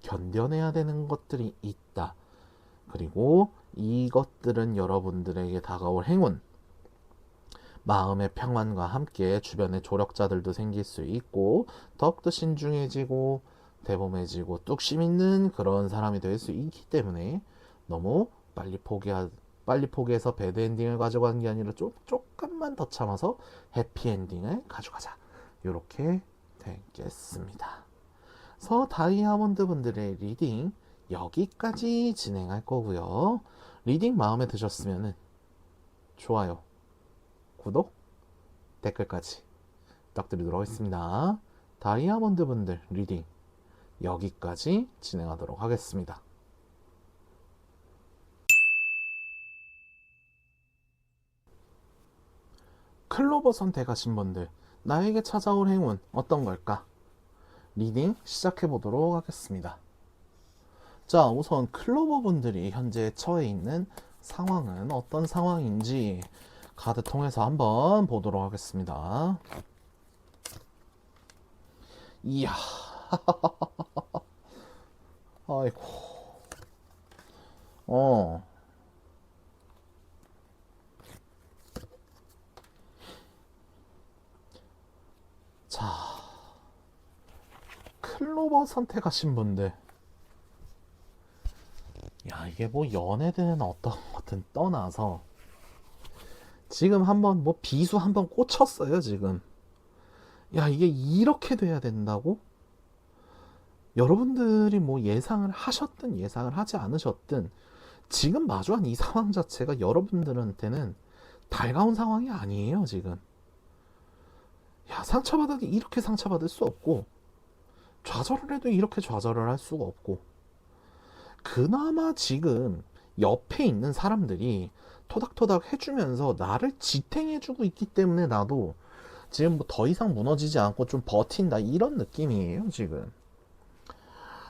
견뎌내야 되는 것들이 있다. 그리고 이것들은 여러분들에게 다가올 행운, 마음의 평안과 함께 주변에 조력자들도 생길 수 있고 더욱더 신중해지고 대범해지고 뚝심 있는 그런 사람이 될 수 있기 때문에 너무 빨리 포기해서 배드 엔딩을 가져가는 게 아니라 조금만 더 참아서 해피 엔딩을 가져가자. 이렇게 되겠습니다. 그래서 다이아몬드 분들의 리딩 여기까지 진행할 거고요. 리딩 마음에 드셨으면 좋아요, 구독, 댓글까지 부탁드리도록 하겠습니다. 다이아몬드 분들 리딩 여기까지 진행하도록 하겠습니다. 클로버 선택하신 분들, 나에게 찾아올 행운 어떤 걸까? 리딩 시작해 보도록 하겠습니다. 자, 우선 클로버 분들이 현재 처해 있는 상황은 어떤 상황인지 카드 통해서 한번 보도록 하겠습니다. 이야, 아이고, 어, 자, 클로버 선택하신 분들, 야, 이게 뭐 연애든 어떤 거든 떠나서 지금 한번 뭐 비수 한번 꽂혔어요, 지금. 야, 이게 이렇게 돼야 된다고? 여러분들이 뭐 예상을 하셨든 예상을 하지 않으셨든 지금 마주한 이 상황 자체가 여러분들한테는 달가운 상황이 아니에요, 지금. 야, 상처받아도 이렇게 상처받을 수 없고, 좌절을 해도 이렇게 좌절을 할 수가 없고, 그나마 지금 옆에 있는 사람들이 토닥토닥 해주면서 나를 지탱해주고 있기 때문에 나도 지금 뭐 더 이상 무너지지 않고 좀 버틴다 이런 느낌이에요, 지금.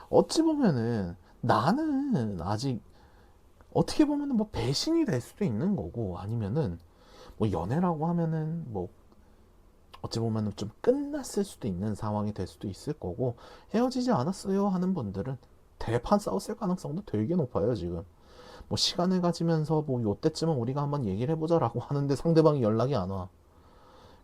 어찌 보면은 나는 아직 어떻게 보면은 뭐 배신이 될 수도 있는 거고, 아니면은 뭐 연애라고 하면은 뭐 어찌 보면은 좀 끝났을 수도 있는 상황이 될 수도 있을 거고, 헤어지지 않았어요 하는 분들은 대판 싸웠을 가능성도 되게 높아요, 지금. 뭐 시간을 가지면서 뭐 요때쯤은 우리가 한번 얘기를 해보자라고 하는데 상대방이 연락이 안 와.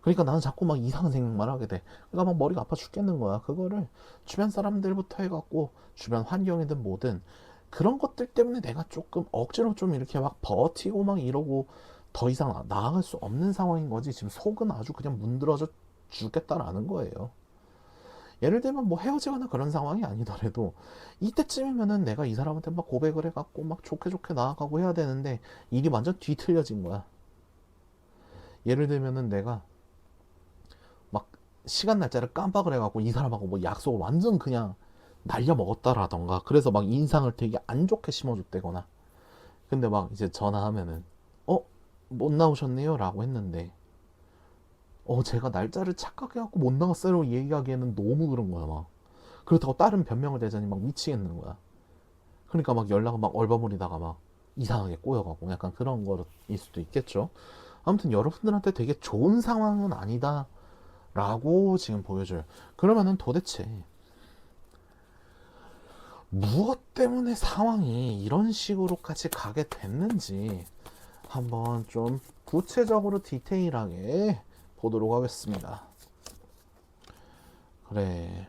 그러니까 나는 자꾸 막 이상한 생각만 하게 돼. 그러니까 막 머리가 아파 죽겠는 거야. 그거를 주변 사람들부터 해갖고 주변 환경이든 뭐든 그런 것들 때문에 내가 조금 억지로 좀 이렇게 막 버티고 막 이러고 더 이상 나아갈 수 없는 상황인 거지. 지금 속은 아주 그냥 문드러져 죽겠다라는 거예요. 예를 들면 뭐 헤어지거나 그런 상황이 아니더라도 이때쯤이면은 내가 이 사람한테 막 고백을 해갖고 막 좋게 좋게 나아가고 해야 되는데 일이 완전 뒤틀려진 거야. 예를 들면은 내가 막 시간 날짜를 깜빡을 해갖고 이 사람하고 뭐 약속을 완전 그냥 날려 먹었다라던가, 그래서 막 인상을 되게 안 좋게 심어줬대거나, 근데 막 이제 전화하면은 못 나오셨네요 라고 했는데 제가 날짜를 착각해갖고 못 나갔어요 얘기하기에는 너무 그런 거야. 막 그렇다고 다른 변명을 대자니 막 미치겠는 거야. 그러니까 막 연락을 막 얼버무리다가 막 이상하게 꼬여가고 약간 그런 거일 수도 있겠죠. 아무튼 여러분들한테 되게 좋은 상황은 아니다 라고 지금 보여줘요. 그러면은 도대체 무엇 때문에 상황이 이런 식으로까지 가게 됐는지 한번 좀 구체적으로 디테일하게 보도록 하겠습니다. 그래,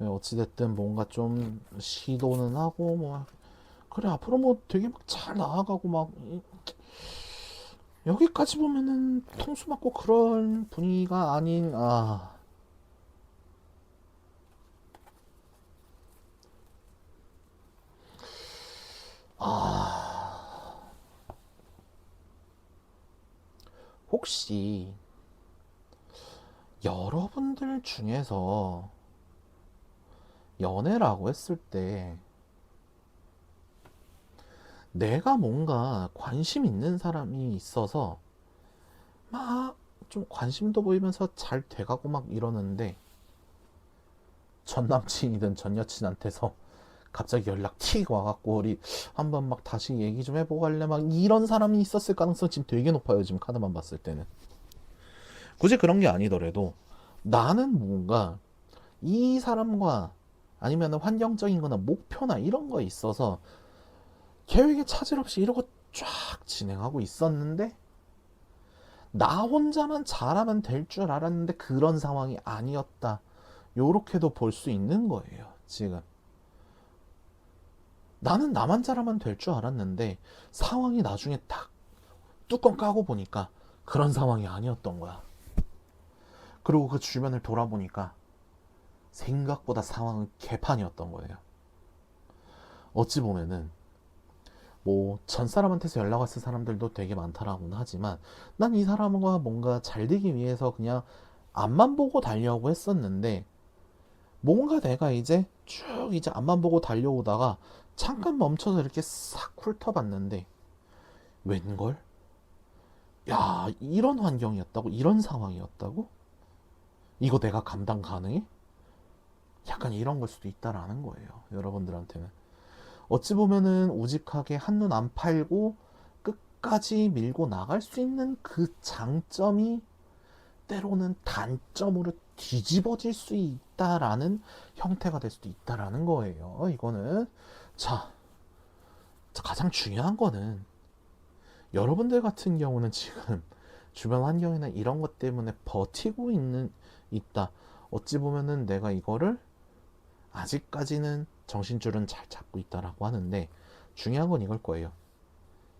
어찌됐든 뭔가 좀 시도는 하고, 뭐, 그래, 앞으로 뭐 되게 막 잘 나아가고, 막, 여기까지 보면은 통수 맞고 그런 분위기가 아닌, 혹시 여러분들 중에서 연애라고 했을 때 내가 뭔가 관심 있는 사람이 있어서 막 좀 관심도 보이면서 잘 돼가고 막 이러는데 전 남친이든 전 여친한테서 갑자기 연락 틱 와갖고 우리 한번 막 다시 얘기 좀 해보고 할래 막 이런 사람이 있었을 가능성이 지금 되게 높아요, 지금 카드만 봤을 때는. 굳이 그런 게 아니더라도 나는 뭔가 이 사람과 아니면 환경적인 거나 목표나 이런 거에 있어서 계획에 차질 없이 이러고 쫙 진행하고 있었는데 나 혼자만 잘하면 될 줄 알았는데 그런 상황이 아니었다, 요렇게도 볼 수 있는 거예요, 지금. 나는 나만 잘하면 될 줄 알았는데 상황이 나중에 딱 뚜껑 까고 보니까 그런 상황이 아니었던 거야. 그리고 그 주변을 돌아보니까 생각보다 상황은 개판이었던 거예요. 어찌 보면은 뭐 전 사람한테서 연락 왔을 사람들도 되게 많다라고는 하지만 난 이 사람과 뭔가 잘 되기 위해서 그냥 앞만 보고 달려오고 했었는데, 뭔가 내가 이제 쭉 이제 앞만 보고 달려오다가 잠깐 멈춰서 이렇게 싹 훑어봤는데, 웬걸? 야, 이런 환경이었다고? 이런 상황이었다고? 이거 내가 감당 가능해? 약간 이런 걸 수도 있다라는 거예요, 여러분들한테는. 어찌 보면은 우직하게 한눈 안 팔고 끝까지 밀고 나갈 수 있는 그 장점이 때로는 단점으로 뒤집어질 수 있다라는 형태가 될 수도 있다라는 거예요, 이거는. 자, 가장 중요한 거는 여러분들 같은 경우는 지금 주변 환경이나 이런 것 때문에 버티고 있다. 어찌 보면은 내가 이거를 아직까지는 정신줄은 잘 잡고 있다라고 하는데, 중요한 건 이걸 거예요.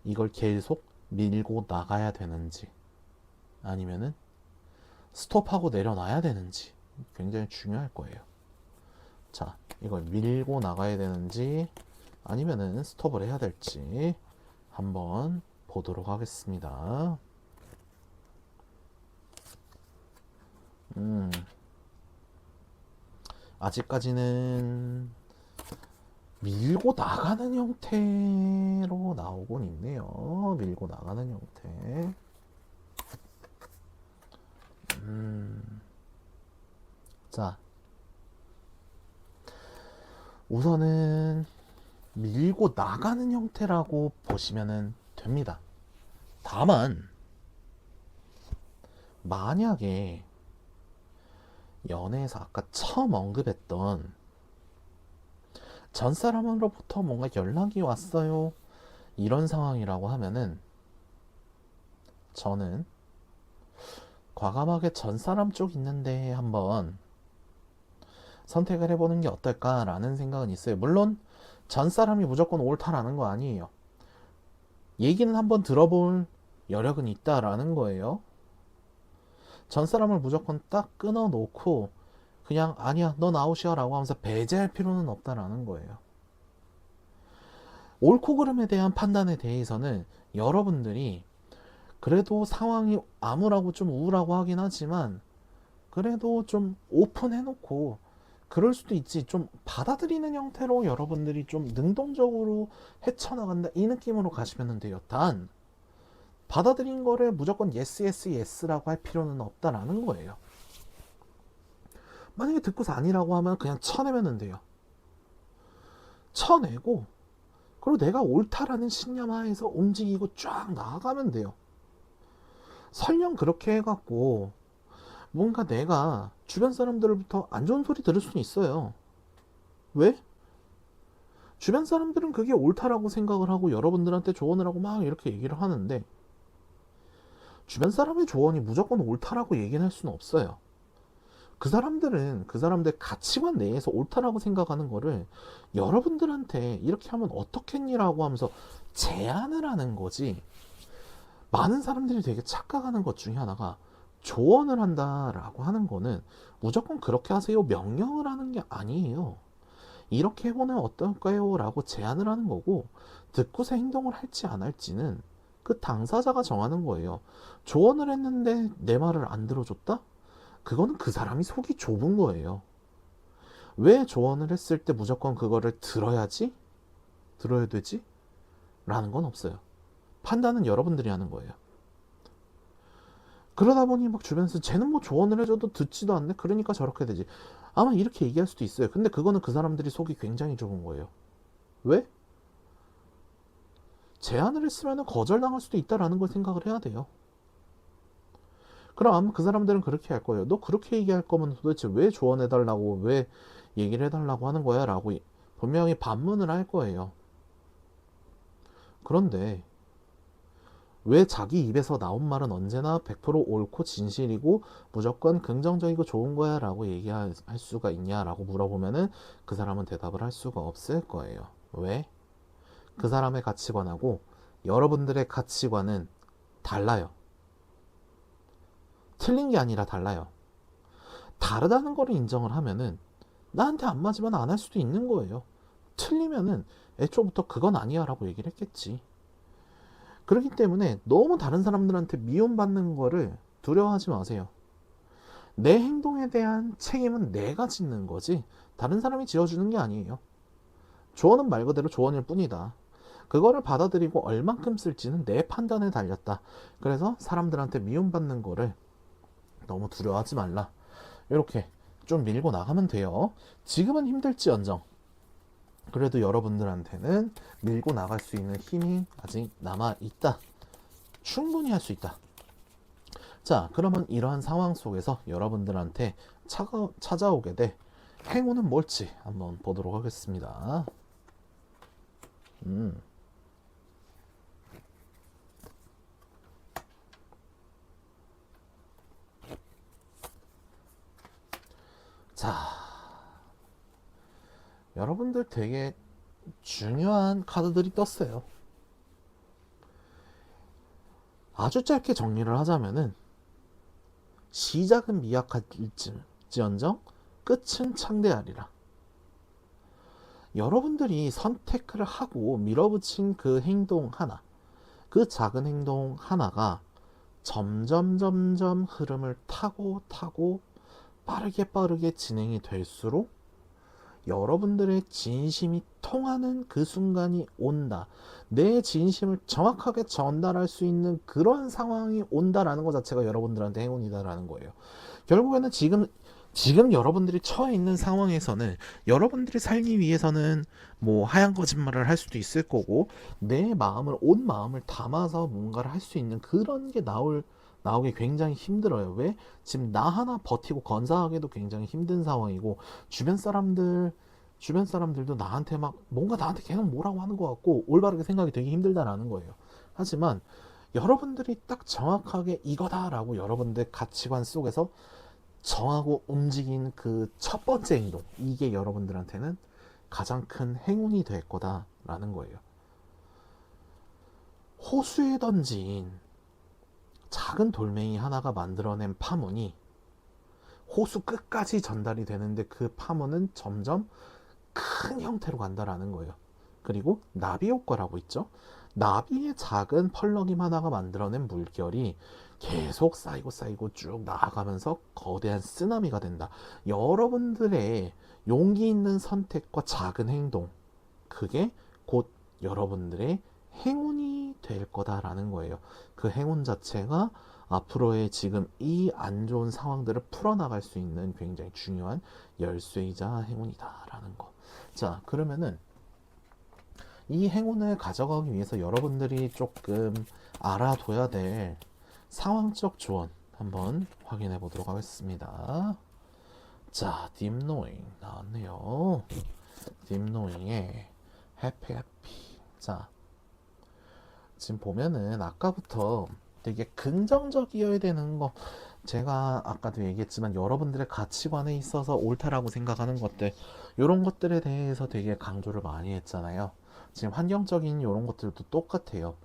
이걸 계속 밀고 나가야 되는지 아니면은 스톱하고 내려놔야 되는지 굉장히 중요할 거예요. 자, 이걸 밀고 나가야 되는지 아니면은 스톱을 해야 될지 한번 보도록 하겠습니다. 아직까지는 밀고 나가는 형태로 나오곤 있네요. 밀고 나가는 형태. 자, 우선은 밀고 나가는 형태라고 보시면 됩니다. 다만 만약에 연애에서 아까 처음 언급했던 전 사람으로부터 뭔가 연락이 왔어요, 이런 상황이라고 하면은 저는 과감하게 전 사람 쪽 있는데 한번 선택을 해보는 게 어떨까라는 생각은 있어요. 물론 전 사람이 무조건 옳다라는 거 아니에요. 얘기는 한번 들어볼 여력은 있다라는 거예요. 전 사람을 무조건 딱 끊어놓고 그냥 아니야 넌 아웃이야 라고 하면서 배제할 필요는 없다라는 거예요. 옳고 그름에 대한 판단에 대해서는 여러분들이 그래도 상황이 암울하고 좀 우울하고 하긴 하지만 그래도 좀 오픈해놓고, 그럴 수도 있지, 좀 받아들이는 형태로 여러분들이 좀 능동적으로 헤쳐나간다, 이 느낌으로 가시면 돼요. 단 받아들인 거를 무조건 yes yes yes라고 할 필요는 없다라는 거예요. 만약에 듣고서 아니라고 하면 그냥 쳐내면 돼요. 쳐내고 그리고 내가 옳다라는 신념 하에서 움직이고 쫙 나아가면 돼요. 설령 그렇게 해갖고 뭔가 내가 주변 사람들부터 안 좋은 소리 들을 수는 있어요. 왜? 주변 사람들은 그게 옳다라고 생각을 하고 여러분들한테 조언을 하고 막 이렇게 얘기를 하는데, 주변 사람의 조언이 무조건 옳다라고 얘기는 할 수는 없어요. 그 사람들은 그 사람들 가치관 내에서 옳다라고 생각하는 거를 여러분들한테 이렇게 하면 어떻겠니라고 하면서 제안을 하는 거지. 많은 사람들이 되게 착각하는 것 중에 하나가, 조언을 한다라고 하는 거는 무조건 그렇게 하세요 명령을 하는 게 아니에요. 이렇게 해보면 어떨까요? 라고 제안을 하는 거고, 듣고서 행동을 할지 안 할지는 그 당사자가 정하는 거예요. 조언을 했는데 내 말을 안 들어줬다? 그거는 그 사람이 속이 좁은 거예요. 왜 조언을 했을 때 무조건 그거를 들어야지? 들어야 되지? 라는 건 없어요. 판단은 여러분들이 하는 거예요. 그러다 보니 막 주변에서 쟤는 뭐 조언을 해줘도 듣지도 않네? 그러니까 저렇게 되지. 아마 이렇게 얘기할 수도 있어요. 근데 그거는 그 사람들이 속이 굉장히 좁은 거예요. 왜? 제안을 했으면 거절당할 수도 있다라는 걸 생각을 해야 돼요. 그럼 아마 그 사람들은 그렇게 할 거예요. 너 그렇게 얘기할 거면 도대체 왜 조언해달라고, 왜 얘기를 해달라고 하는 거야? 라고 분명히 반문을 할 거예요. 그런데 왜 자기 입에서 나온 말은 언제나 100% 옳고 진실이고 무조건 긍정적이고 좋은 거야 라고 얘기할 수가 있냐라고 물어보면은 그 사람은 대답을 할 수가 없을 거예요. 왜? 그 사람의 가치관하고 여러분들의 가치관은 달라요. 틀린 게 아니라 달라요. 다르다는 거를 인정을 하면은 나한테 안 맞으면 안 할 수도 있는 거예요. 틀리면은 애초부터 그건 아니야 라고 얘기를 했겠지. 그렇기 때문에 너무 다른 사람들한테 미움받는 거를 두려워하지 마세요. 내 행동에 대한 책임은 내가 짓는 거지 다른 사람이 지어주는 게 아니에요. 조언은 말 그대로 조언일 뿐이다. 그거를 받아들이고 얼만큼 쓸지는 내 판단에 달렸다. 그래서 사람들한테 미움받는 거를 너무 두려워하지 말라. 이렇게 좀 밀고 나가면 돼요. 지금은 힘들지언정 그래도 여러분들한테는 밀고 나갈 수 있는 힘이 아직 남아있다. 충분히 할 수 있다. 자, 그러면 이러한 상황 속에서 여러분들한테 찾아오게 될 행운은 뭘지 한번 보도록 하겠습니다. 자, 여러분들 되게 중요한 카드들이 떴어요. 아주 짧게 정리를 하자면은 시작은 미약할지언정 끝은 창대하리라. 여러분들이 선택을 하고 밀어붙인 그 행동 하나, 그 작은 행동 하나가 점점 흐름을 타고 빠르게 진행이 될수록 여러분들의 진심이 통하는 그 순간이 온다. 내 진심을 정확하게 전달할 수 있는 그런 상황이 온다라는 것 자체가 여러분들한테 행운이다라는 거예요. 결국에는 지금 여러분들이 처해 있는 상황에서는 여러분들이 살기 위해서는 뭐 하얀 거짓말을 할 수도 있을 거고 내 마음을 온 마음을 담아서 뭔가를 할 수 있는 그런 게 나오기 굉장히 힘들어요. 왜? 지금 나 하나 버티고 건사하기도 굉장히 힘든 상황이고 주변 사람들도 나한테 막 뭔가 나한테 계속 뭐라고 하는 것 같고 올바르게 생각이 되게 힘들다라는 거예요. 하지만 여러분들이 딱 정확하게 이거다라고 여러분들 가치관 속에서 정하고 움직인 그 첫 번째 행동, 이게 여러분들한테는 가장 큰 행운이 될 거다라는 거예요. 호수에 던진 작은 돌멩이 하나가 만들어낸 파문이 호수 끝까지 전달이 되는데 그 파문은 점점 큰 형태로 간다라는 거예요. 그리고 나비 효과라고 있죠. 나비의 작은 펄럭임 하나가 만들어낸 물결이 계속 쌓이고 쭉 나아가면서 거대한 쓰나미가 된다. 여러분들의 용기 있는 선택과 작은 행동, 그게 곧 여러분들의 행운이 될 거다라는 거예요. 그 행운 자체가 앞으로의 지금 이 안 좋은 상황들을 풀어나갈 수 있는 굉장히 중요한 열쇠이자 행운이다라는 거. 자, 그러면은 이 행운을 가져가기 위해서 여러분들이 조금 알아둬야 될 상황적 조언 한번 확인해 보도록 하겠습니다. 자, 딥노잉 나왔네요. 딥노잉의 해피. 자, 지금 보면은 아까부터 되게 긍정적이어야 되는 거, 제가 아까도 얘기했지만 여러분들의 가치관에 있어서 옳다라고 생각하는 것들, 이런 것들에 대해서 되게 강조를 많이 했잖아요. 지금 환경적인 이런 것들도 똑같아요.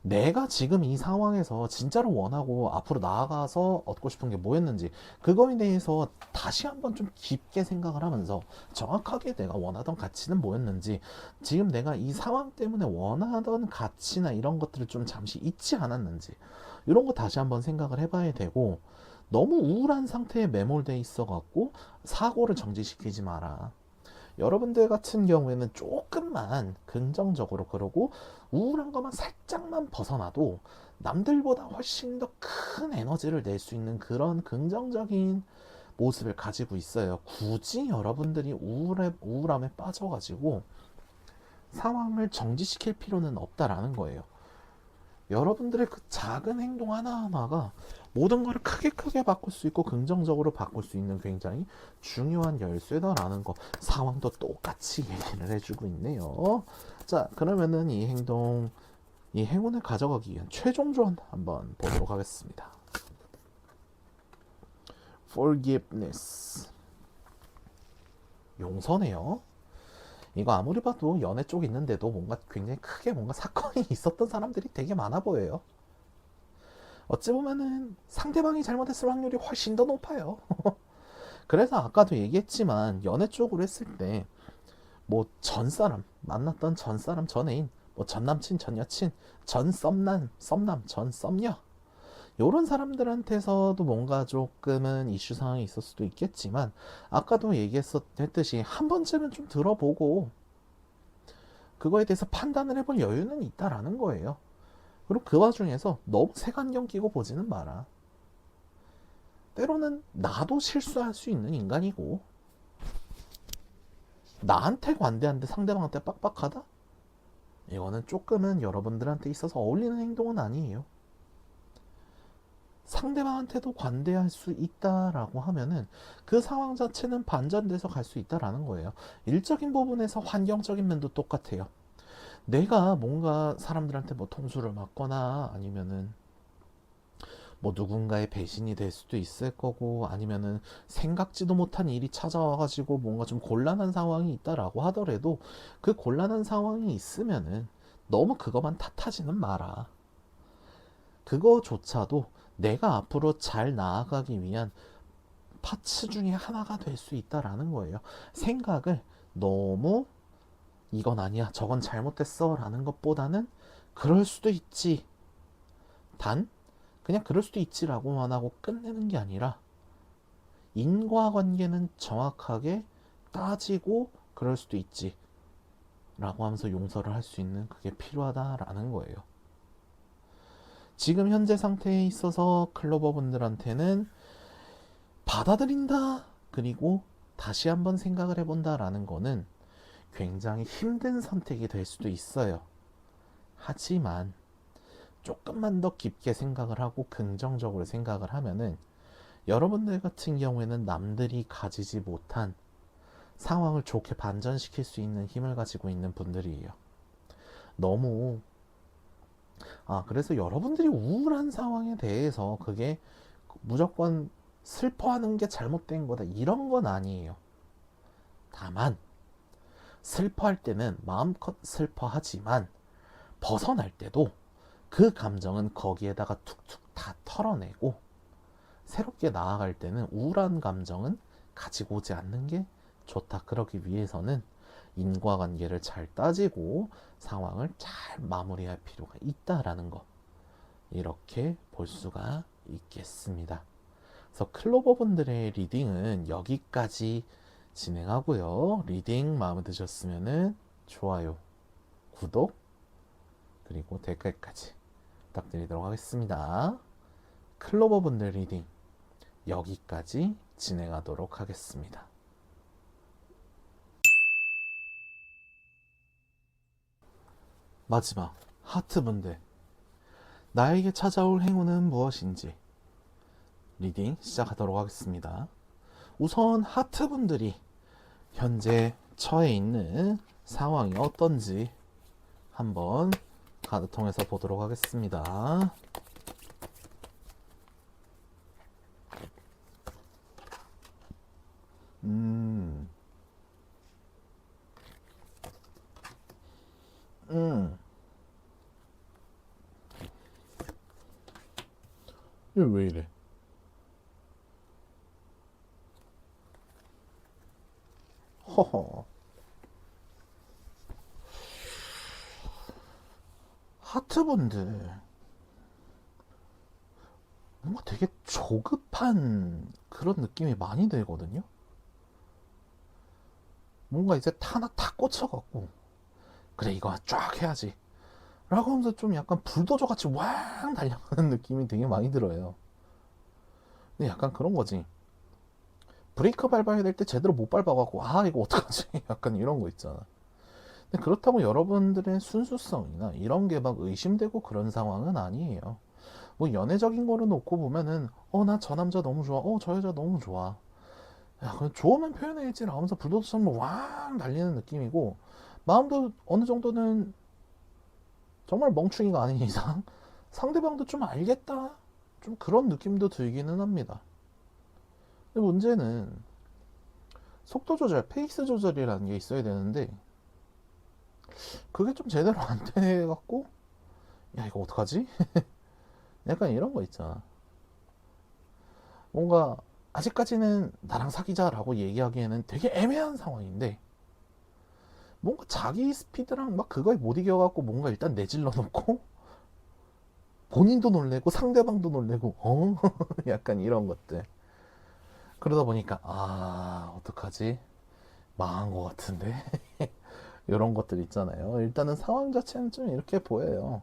내가 지금 이 상황에서 진짜로 원하고 앞으로 나아가서 얻고 싶은 게 뭐였는지, 그거에 대해서 다시 한번 좀 깊게 생각을 하면서 정확하게 내가 원하던 가치는 뭐였는지, 지금 내가 이 상황 때문에 원하던 가치나 이런 것들을 좀 잠시 잊지 않았는지, 이런 거 다시 한번 생각을 해봐야 되고, 너무 우울한 상태에 매몰돼 있어 갖고 사고를 정지시키지 마라. 여러분들 같은 경우에는 조금만 긍정적으로, 그러고 우울한 것만 살짝만 벗어나도 남들보다 훨씬 더 큰 에너지를 낼 수 있는 그런 긍정적인 모습을 가지고 있어요. 굳이 여러분들이 우울함에 빠져가지고 상황을 정지시킬 필요는 없다라는 거예요. 여러분들의 그 작은 행동 하나하나가 모든 걸 크게 바꿀 수 있고 긍정적으로 바꿀 수 있는 굉장히 중요한 열쇠다라는 거, 상황도 똑같이 얘기를 해주고 있네요. 자, 그러면은 이 행운을 가져가기 위한 최종 조언 한번 보도록 하겠습니다. Forgiveness, 용서네요. 이거 아무리 봐도 연애 쪽 있는데도 뭔가 굉장히 크게 뭔가 사건이 있었던 사람들이 되게 많아 보여요. 어찌 보면은 상대방이 잘못했을 확률이 훨씬 더 높아요. 그래서 아까도 얘기했지만 연애 쪽으로 했을 때 뭐 전 사람 만났던 전 사람 전 애인 뭐 전 남친 전 여친 전 썸남 전 썸녀 요런 사람들한테서도 뭔가 조금은 이슈 상황이 있을 수도 있겠지만 아까도 얘기했듯이 한 번쯤은 좀 들어보고 그거에 대해서 판단을 해볼 여유는 있다라는 거예요. 그리고 그 와중에서 너무 색안경 끼고 보지는 마라. 때로는 나도 실수할 수 있는 인간이고 나한테 관대한데 상대방한테 빡빡하다? 이거는 조금은 여러분들한테 있어서 어울리는 행동은 아니에요. 상대방한테도 관대할 수 있다라고 하면은 그 상황 자체는 반전돼서 갈 수 있다라는 거예요. 일적인 부분에서 환경적인 면도 똑같아요. 내가 뭔가 사람들한테 뭐 통수를 맞거나 아니면은 뭐 누군가의 배신이 될 수도 있을 거고 아니면은 생각지도 못한 일이 찾아와가지고 뭔가 좀 곤란한 상황이 있다라고 하더라도 그 곤란한 상황이 있으면은 너무 그것만 탓하지는 마라. 그거조차도 내가 앞으로 잘 나아가기 위한 파츠 중에 하나가 될 수 있다라는 거예요. 생각을 너무 이건 아니야, 저건 잘못됐어 라는 것보다는 그럴 수도 있지. 단, 그냥 그럴 수도 있지라고만 하고 끝내는 게 아니라 인과관계는 정확하게 따지고 그럴 수도 있지 라고 하면서 용서를 할 수 있는 그게 필요하다라는 거예요. 지금 현재 상태에 있어서 클로버 분들한테는 받아들인다 그리고 다시 한번 생각을 해본다라는 거는 굉장히 힘든 선택이 될 수도 있어요. 하지만 조금만 더 깊게 생각을 하고 긍정적으로 생각을 하면은 여러분들 같은 경우에는 남들이 가지지 못한 상황을 좋게 반전시킬 수 있는 힘을 가지고 있는 분들이에요. 너무 그래서 여러분들이 우울한 상황에 대해서 그게 무조건 슬퍼하는 게 잘못된 거다 이런 건 아니에요. 다만 슬퍼할 때는 마음껏 슬퍼하지만 벗어날 때도 그 감정은 거기에다가 툭툭 다 털어내고 새롭게 나아갈 때는 우울한 감정은 가지고 오지 않는 게 좋다. 그러기 위해서는 인과관계를 잘 따지고 상황을 잘 마무리할 필요가 있다라는 거, 이렇게 볼 수가 있겠습니다. 그래서 클로버분들의 리딩은 여기까지 진행하고요. 리딩 마음에 드셨으면 좋아요, 구독, 그리고 댓글까지 부탁드리도록 하겠습니다. 클로버분들 리딩 여기까지 진행하도록 하겠습니다. 마지막 하트분들, 나에게 찾아올 행운은 무엇인지 리딩 시작하도록 하겠습니다. 우선 하트분들이 현재 처해 있는 상황이 어떤지 한번 카드 통해서 보도록 하겠습니다. 음, 이거 왜 이래? 허허. 하트분들 뭔가 되게 조급한 그런 느낌이 많이 들거든요. 뭔가 이제 하나 탁 꽂혀갖고 그래 이거 쫙 해야지 라고 하면서 좀 약간 불도저 같이 왕 달려가는 느낌이 되게 많이 들어요. 근데 약간 그런 거지. 브레이크 밟아야 될 때 제대로 못 밟아갖고 이거 어떡하지 약간 이런 거 있잖아. 근데 그렇다고 여러분들의 순수성이나 이런 게 막 의심되고 그런 상황은 아니에요. 뭐 연애적인 거를 놓고 보면은 나 저 남자 너무 좋아, 저 여자 너무 좋아, 야 그냥 좋으면 표현해야지 라면서 불도저처럼 왕 달리는 느낌이고, 마음도 어느 정도는 정말 멍충이가 아닌 이상 상대방도 좀 알겠다 좀 그런 느낌도 들기는 합니다. 근데 문제는 속도 조절, 페이스 조절이라는 게 있어야 되는데 그게 좀 제대로 안 돼갖고 야 이거 어떡하지? 약간 이런 거 있잖아. 뭔가 아직까지는 나랑 사귀자라고 얘기하기에는 되게 애매한 상황인데 뭔가 자기 스피드랑 막 그거에 못 이겨갖고 뭔가 일단 내질러 놓고 본인도 놀래고 상대방도 놀래고 약간 이런 것들. 그러다 보니까 어떡하지? 망한 것 같은데 이런 것들 있잖아요. 일단은 상황 자체는 좀 이렇게 보여요.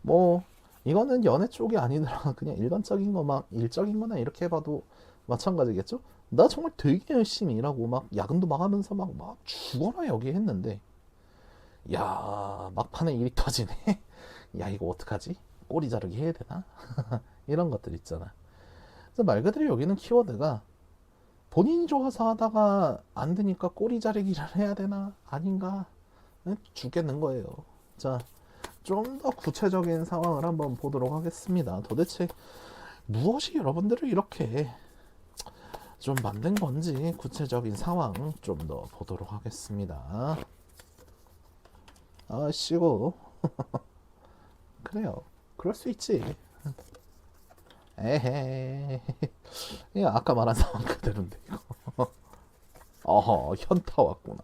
뭐 이거는 연애 쪽이 아니더라 그냥 일반적인 거 막 일적인 거나 이렇게 봐도 마찬가지겠죠? 나 정말 되게 열심히 일하고 막 야근도 막 하면서 막 죽어라 여기 했는데 야 막판에 일이 터지네. 야 이거 어떡하지? 꼬리 자르기 해야 되나? 이런 것들 있잖아. 그래서 말 그대로 여기는 키워드가 본인이 좋아서 하다가 안 되니까 꼬리 자르기를 해야 되나 아닌가 죽겠는 거예요. 자, 좀 더 구체적인 상황을 한번 보도록 하겠습니다. 도대체 무엇이 여러분들을 이렇게 좀 만든 건지 구체적인 상황 좀 더 보도록 하겠습니다. 아씨고 그래요. 그럴 수 있지. 에헤. 이 아까 말한 상황 그대로인데 이거. 현타 왔구나.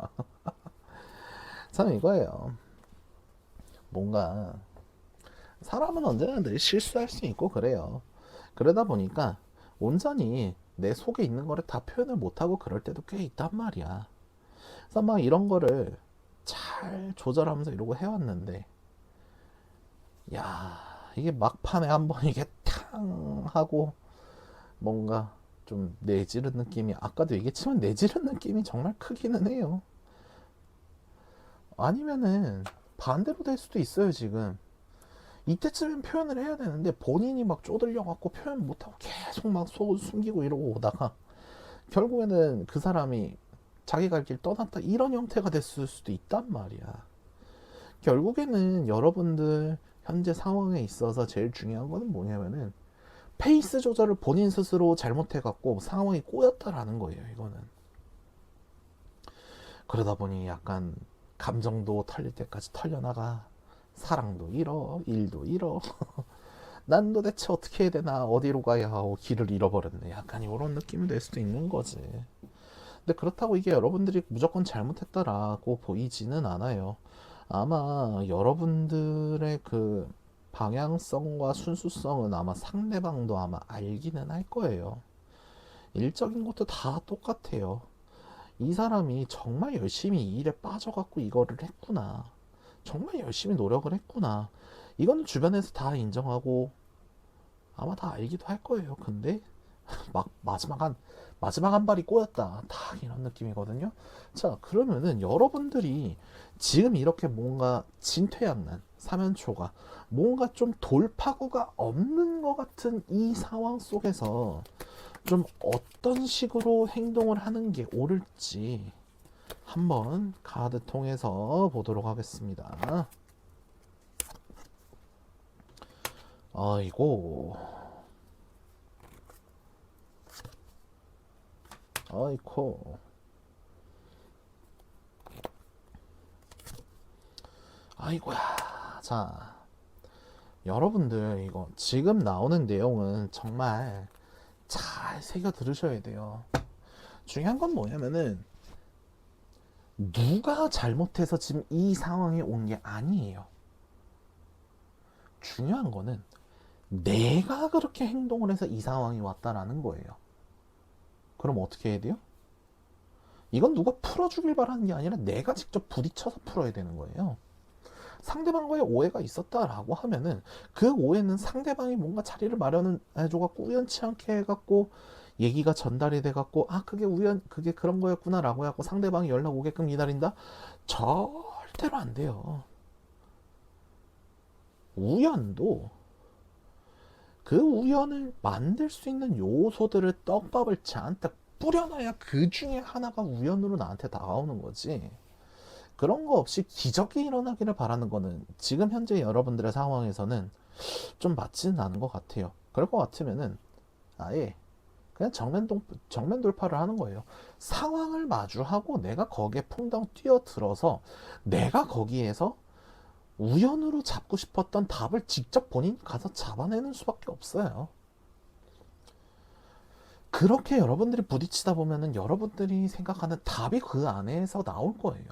참 이거예요. 뭔가 사람은 언제나 늘 실수할 수 있고 그래요. 그러다 보니까 온전히 내 속에 있는 거를 다 표현을 못하고 그럴 때도 꽤 있단 말이야. 그래서 막 이런 거를 잘 조절하면서 이러고 해왔는데 야 이게 막판에 한번 이게 탕 하고 뭔가 좀 내지른 느낌이 아까도 얘기했지만 내지른 느낌이 정말 크기는 해요. 아니면은 반대로 될 수도 있어요. 지금 이때쯤엔 표현을 해야 되는데 본인이 막 쪼들려 갖고 표현 못하고 계속 막 속을 숨기고 이러고 오다가 결국에는 그 사람이 자기 갈 길 떠났다 이런 형태가 됐을 수도 있단 말이야. 결국에는 여러분들 현재 상황에 있어서 제일 중요한 거는 뭐냐면은 페이스 조절을 본인 스스로 잘못해갖고 상황이 꼬였다라는 거예요. 이거는 그러다 보니 약간 감정도 털릴 때까지 털려나가. 사랑도 잃어, 일도 잃어. 난 도대체 어떻게 해야 되나, 어디로 가야 하고 길을 잃어버렸네. 약간 이런 느낌이 될 수도 있는 거지. 근데 그렇다고 이게 여러분들이 무조건 잘못했다라고 보이지는 않아요. 아마 여러분들의 그 방향성과 순수성은 아마 상대방도 아마 알기는 할 거예요. 일적인 것도 다 똑같아요. 이 사람이 정말 열심히 이 일에 빠져갖고 이거를 했구나. 정말 열심히 노력을 했구나. 이거는 주변에서 다 인정하고 아마 다 알기도 할 거예요. 근데 막 마지막 한 발이 꼬였다. 딱 이런 느낌이거든요. 자, 그러면은 여러분들이 지금 이렇게 뭔가 진퇴양난, 사면초가 뭔가 좀 돌파구가 없는 것 같은 이 상황 속에서 좀 어떤 식으로 행동을 하는 게 옳을지 한번 카드 통해서 보도록 하겠습니다. 아이고, 아이코, 아이고야. 자, 여러분들 이거 지금 나오는 내용은 정말 잘 새겨 들으셔야 돼요. 중요한 건 뭐냐면은 누가 잘못해서 지금 이 상황에 온 게 아니에요. 중요한 거는 내가 그렇게 행동을 해서 이 상황이 왔다라는 거예요. 그럼 어떻게 해야 돼요? 이건 누가 풀어주길 바라는 게 아니라 내가 직접 부딪혀서 풀어야 되는 거예요. 상대방과의 오해가 있었다라고 하면은 그 오해는 상대방이 뭔가 자리를 마련해줘갖고 우연치 않게 해갖고 얘기가 전달이 돼갖고 그게 그런 거였구나라고 해갖고 상대방이 연락 오게끔 기다린다? 절대로 안 돼요. 우연도 그 우연을 만들 수 있는 요소들을 떡밥을 잔뜩 뿌려놔야 그 중에 하나가 우연으로 나한테 다가오는 거지. 그런 거 없이 기적이 일어나기를 바라는 거는 지금 현재 여러분들의 상황에서는 좀 맞지는 않은 것 같아요. 그럴 것 같으면은 아예 그냥 정면 돌파를 하는 거예요. 상황을 마주하고 내가 거기에 풍덩 뛰어들어서 내가 거기에서 우연으로 잡고 싶었던 답을 직접 본인 가서 잡아내는 수밖에 없어요. 그렇게 여러분들이 부딪히다 보면은 여러분들이 생각하는 답이 그 안에서 나올 거예요.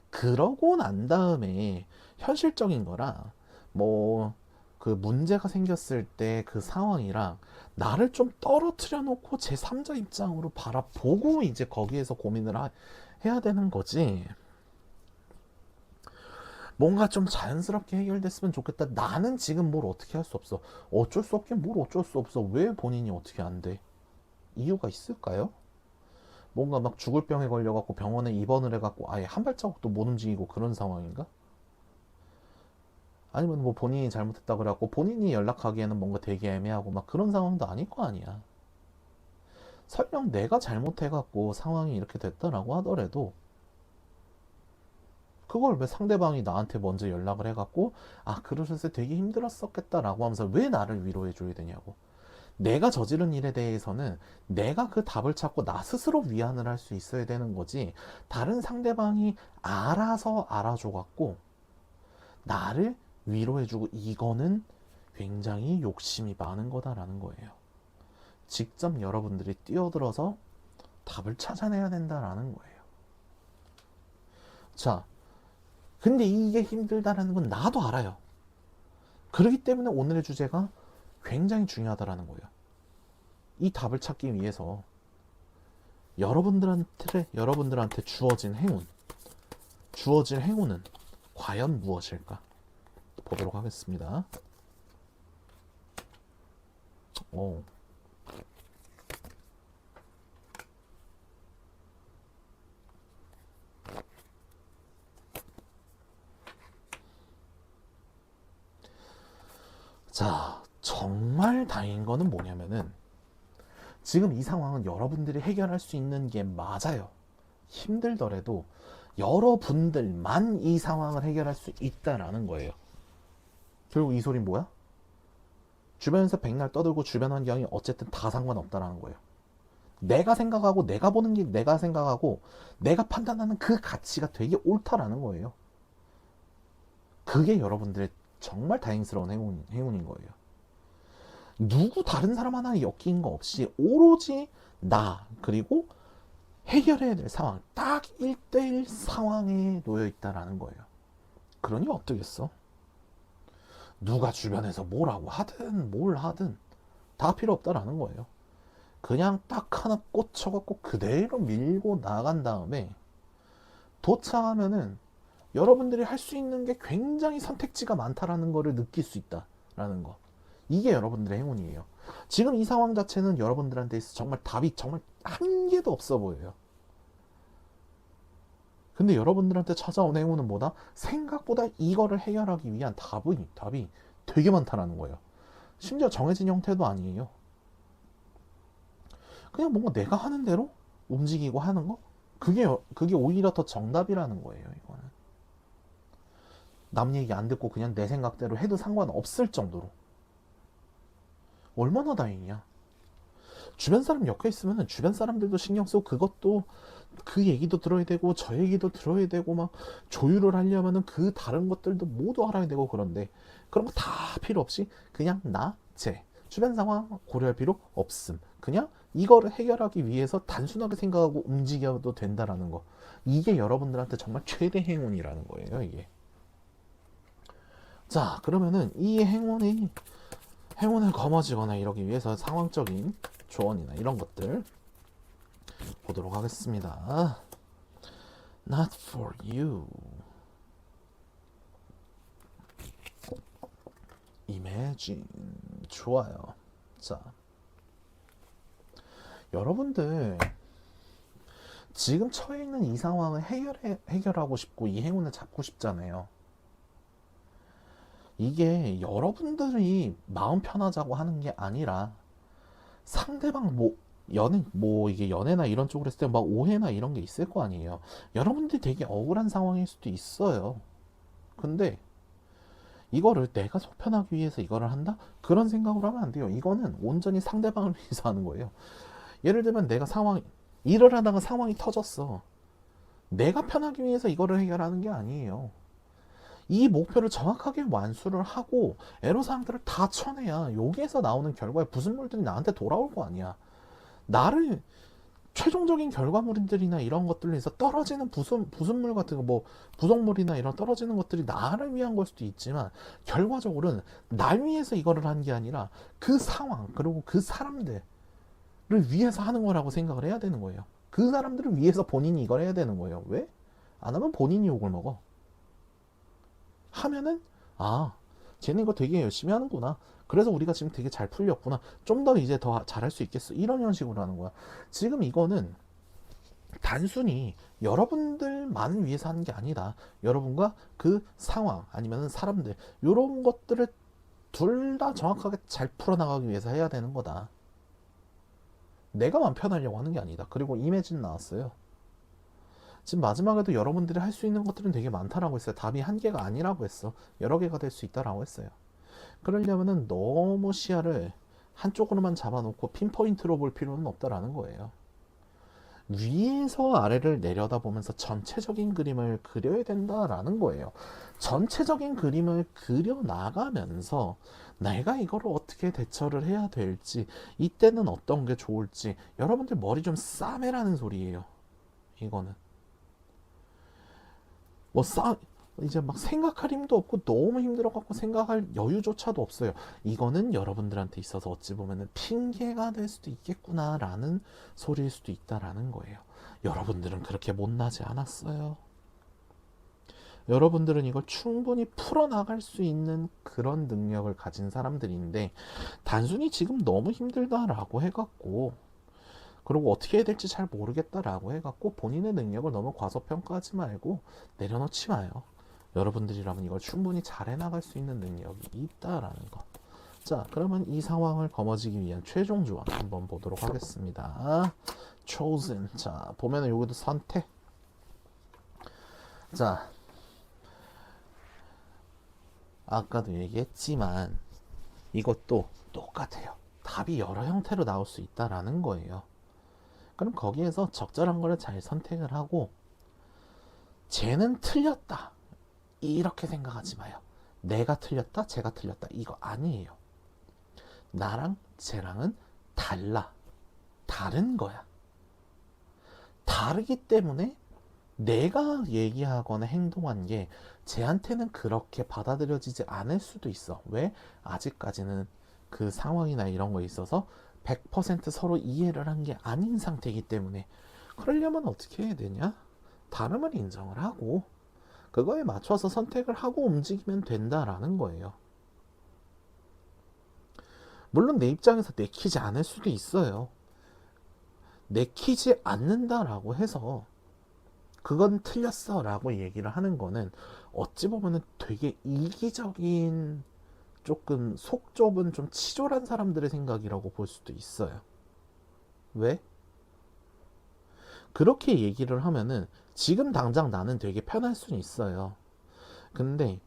그러고 난 다음에 현실적인 거랑 뭐 그 문제가 생겼을 때 그 상황이랑 나를 좀 떨어뜨려 놓고 제3자 입장으로 바라보고 이제 거기에서 고민을 해야 되는 거지. 뭔가 좀 자연스럽게 해결됐으면 좋겠다. 나는 지금 뭘 어떻게 할 수 없어. 어쩔 수 없긴 뭘 어쩔 수 없어. 왜 본인이 어떻게 안 돼? 이유가 있을까요? 뭔가 막 죽을 병에 걸려갖고 병원에 입원을 해갖고 아예 한 발자국도 못 움직이고 그런 상황인가? 아니면 뭐 본인이 잘못했다 그래갖고 본인이 연락하기에는 뭔가 되게 애매하고 막 그런 상황도 아닐 거 아니야. 설령 내가 잘못해갖고 상황이 이렇게 됐다라고 하더라도 그걸 왜 상대방이 나한테 먼저 연락을 해갖고 아 그러셨을 때 되게 힘들었었겠다라고 하면서 왜 나를 위로해줘야 되냐고. 내가 저지른 일에 대해서는 내가 그 답을 찾고 나 스스로 위안을 할 수 있어야 되는 거지. 다른 상대방이 알아서 알아줘갖고 나를 위로해주고 이거는 굉장히 욕심이 많은 거다라는 거예요. 직접 여러분들이 뛰어들어서 답을 찾아내야 된다라는 거예요. 자, 근데 이게 힘들다라는 건 나도 알아요. 그렇기 때문에 오늘의 주제가 굉장히 중요하다라는 거예요. 이 답을 찾기 위해서 여러분들한테 주어진 행운은 과연 무엇일까? 보도록 하겠습니다. 자, 정말 다행인 거는 뭐냐면은 지금 이 상황은 여러분들이 해결할 수 있는 게 맞아요. 힘들더라도 여러분들만 이 상황을 해결할 수 있다라는 거예요. 결국 이 소린 뭐야? 주변에서 백날 떠들고 주변 환경이 어쨌든 다 상관없다라는 거예요. 내가 생각하고 내가 보는 게 내가 생각하고 내가 판단하는 그 가치가 되게 옳다라는 거예요. 그게 여러분들의 정말 다행스러운 행운인 거예요. 누구 다른 사람 하나 엮인 거 없이 오로지 나 그리고 해결해야 될 상황 딱 1대1 상황에 놓여 있다라는 거예요. 그러니 어떠겠어? 누가 주변에서 뭐라고 하든 뭘 하든 다 필요 없다라는 거예요. 그냥 딱 하나 꽂혀갖고 그대로 밀고 나간 다음에 도착하면은 여러분들이 할 수 있는 게 굉장히 선택지가 많다라는 거를 느낄 수 있다라는 거. 이게 여러분들의 행운이에요. 지금 이 상황 자체는 여러분들한테 있어 정말 답이 정말 한 개도 없어 보여요. 근데 여러분들한테 찾아온 행운은 뭐다? 생각보다 이거를 해결하기 위한 답이 되게 많다라는 거예요. 심지어 정해진 형태도 아니에요. 그냥 뭔가 내가 하는 대로 움직이고 하는 거? 그게 오히려 더 정답이라는 거예요, 이거는. 남 얘기 안 듣고 그냥 내 생각대로 해도 상관없을 정도로. 얼마나 다행이야. 주변 사람 엮여 있으면 주변 사람들도 신경 쓰고 그것도 그 얘기도 들어야 되고 저 얘기도 들어야 되고 막 조율을 하려면은 그 다른 것들도 모두 알아야 되고 그런데 그런 거 다 필요 없이 그냥 제 주변 상황 고려할 필요 없음. 그냥 이거를 해결하기 위해서 단순하게 생각하고 움직여도 된다라는 거. 이게 여러분들한테 정말 최대 행운이라는 거예요, 이게. 자, 그러면은 이 행운을 거머쥐거나 이러기 위해서 상황적인 조언이나 이런 것들 보도록 하겠습니다. Not for you. Imagine. 좋아요. 자, 여러분들 지금 처해 있는 이 상황을 해결하고 싶고 이 행운을 잡고 싶잖아요. 이게 여러분들이 마음 편하자고 하는 게 아니라 상대방 이게 연애나 이런 쪽으로 했을 때 막 오해나 이런 게 있을 거 아니에요. 여러분들이 되게 억울한 상황일 수도 있어요. 근데 이거를 내가 속편하기 위해서 이거를 한다? 그런 생각으로 하면 안 돼요. 이거는 온전히 상대방을 위해서 하는 거예요. 예를 들면 내가 일을 하다가 상황이 터졌어. 내가 편하기 위해서 이거를 해결하는 게 아니에요. 이 목표를 정확하게 완수를 하고 애로사항들을 다 쳐내야 여기에서 나오는 결과에 부순물들이 나한테 돌아올 거 아니야. 나를 최종적인 결과물들이나 이런 것들에서 떨어지는 부순물 같은 거, 뭐 부속물이나 이런 떨어지는 것들이 나를 위한 걸 수도 있지만, 결과적으로는 날 위해서 이거를 한 게 아니라 그 상황 그리고 그 사람들을 위해서 하는 거라고 생각을 해야 되는 거예요. 그 사람들을 위해서 본인이 이걸 해야 되는 거예요. 왜? 안 하면 본인이 욕을 먹어. 하면은 아, 쟤는 이거 되게 열심히 하는구나. 그래서 우리가 지금 되게 잘 풀렸구나. 좀 더 이제 더 잘할 수 있겠어. 이런 형식으로 하는 거야. 지금 이거는 단순히 여러분들만 위해서 하는 게 아니다. 여러분과 그 상황 아니면 사람들 이런 것들을 둘 다 정확하게 잘 풀어나가기 위해서 해야 되는 거다. 내가 마음 편하려고 하는 게 아니다. 그리고 이매진 나왔어요. 지금 마지막에도 여러분들이 할 수 있는 것들은 되게 많다라고 했어요. 답이 한 개가 아니라고 했어. 여러 개가 될 수 있다라고 했어요. 그러려면은 너무 시야를 한쪽으로만 잡아놓고 핀포인트로 볼 필요는 없다라는 거예요. 위에서 아래를 내려다보면서 전체적인 그림을 그려야 된다라는 거예요. 전체적인 그림을 그려 나가면서 내가 이거를 어떻게 대처를 해야 될지, 이때는 어떤 게 좋을지, 여러분들 머리 좀 싸매라는 소리예요. 이거는 뭐 이제 막 생각할 힘도 없고 너무 힘들어갖고 생각할 여유조차도 없어요. 이거는 여러분들한테 있어서 어찌 보면은 핑계가 될 수도 있겠구나라는 소리일 수도 있다라는 거예요. 여러분들은 그렇게 못나지 않았어요. 여러분들은 이걸 충분히 풀어나갈 수 있는 그런 능력을 가진 사람들인데, 단순히 지금 너무 힘들다라고 해갖고, 그리고 어떻게 해야 될지 잘 모르겠다라고 해갖고 본인의 능력을 너무 과소평가하지 말고 내려놓지 마요. 여러분들이라면 이걸 충분히 잘 해나갈 수 있는 능력이 있다라는 거. 자, 그러면 이 상황을 거머쥐기 위한 최종 조언 한번 보도록 하겠습니다. chosen. 자, 보면은 여기도 선택. 자, 아까도 얘기했지만 이것도 똑같아요. 답이 여러 형태로 나올 수 있다라는 거예요. 그럼 거기에서 적절한 거를 잘 선택을 하고, 쟤는 틀렸다 이렇게 생각하지 마요. 내가 틀렸다, 쟤가 틀렸다, 이거 아니에요. 나랑 쟤랑은 달라. 다른 거야. 다르기 때문에 내가 얘기하거나 행동한 게 쟤한테는 그렇게 받아들여지지 않을 수도 있어. 왜? 아직까지는 그 상황이나 이런 거에 있어서 100% 서로 이해를 한 게 아닌 상태이기 때문에. 그러려면 어떻게 해야 되냐? 다름을 인정을 하고 그거에 맞춰서 선택을 하고 움직이면 된다라는 거예요. 물론 내 입장에서 내키지 않을 수도 있어요. 내키지 않는다라고 해서 그건 틀렸어 라고 얘기를 하는 거는 어찌 보면은 되게 이기적인, 조금 속 좁은 좀 치졸한 사람들의 생각이라고 볼 수도 있어요. 왜? 그렇게 얘기를 하면은 지금 당장 나는 되게 편할 수는 있어요. 근데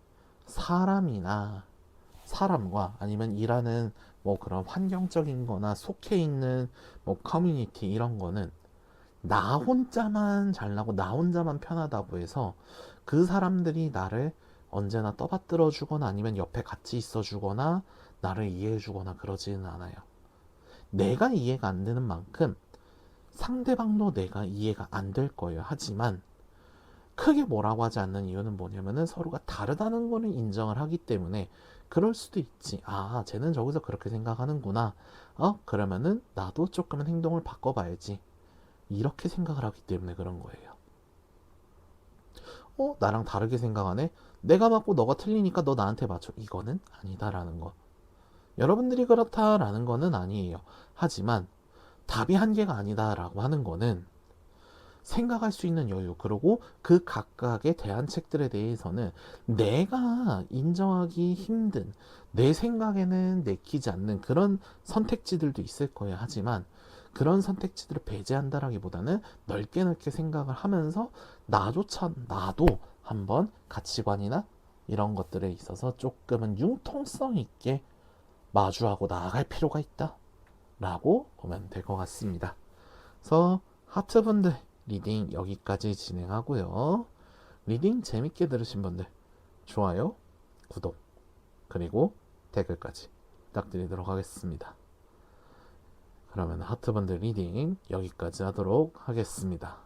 사람이나 사람과 아니면 일하는 뭐 그런 환경적인 거나 속해 있는 뭐 커뮤니티 이런 거는 나 혼자만 잘나고 나 혼자만 편하다고 해서 그 사람들이 나를 언제나 떠받들어 주거나 아니면 옆에 같이 있어 주거나 나를 이해해 주거나 그러지는 않아요. 내가 이해가 안 되는 만큼 상대방도 내가 이해가 안 될 거예요. 하지만 크게 뭐라고 하지 않는 이유는 뭐냐면은 서로가 다르다는 거는 인정을 하기 때문에 그럴 수도 있지. 아, 쟤는 저기서 그렇게 생각하는구나. 그러면은 나도 조금은 행동을 바꿔봐야지. 이렇게 생각을 하기 때문에 그런 거예요. 나랑 다르게 생각하네? 내가 맞고 너가 틀리니까 너 나한테 맞춰. 이거는 아니다라는 거. 여러분들이 그렇다라는 거는 아니에요. 하지만 답이 한 개가 아니다라고 하는 거는 생각할 수 있는 여유, 그리고 그 각각의 대안책들에 대해서는 내가 인정하기 힘든, 내 생각에는 내키지 않는 그런 선택지들도 있을 거예요. 하지만 그런 선택지들을 배제한다라기보다는 넓게 넓게 생각을 하면서 나도 한번 가치관이나 이런 것들에 있어서 조금은 융통성 있게 마주하고 나아갈 필요가 있다 라고 보면 될 것 같습니다. 그래서 하트분들 리딩 여기까지 진행하고요. 리딩 재밌게 들으신 분들 좋아요, 구독, 그리고 댓글까지 부탁드리도록 하겠습니다. 그러면 하트번들 리딩 여기까지 하도록 하겠습니다.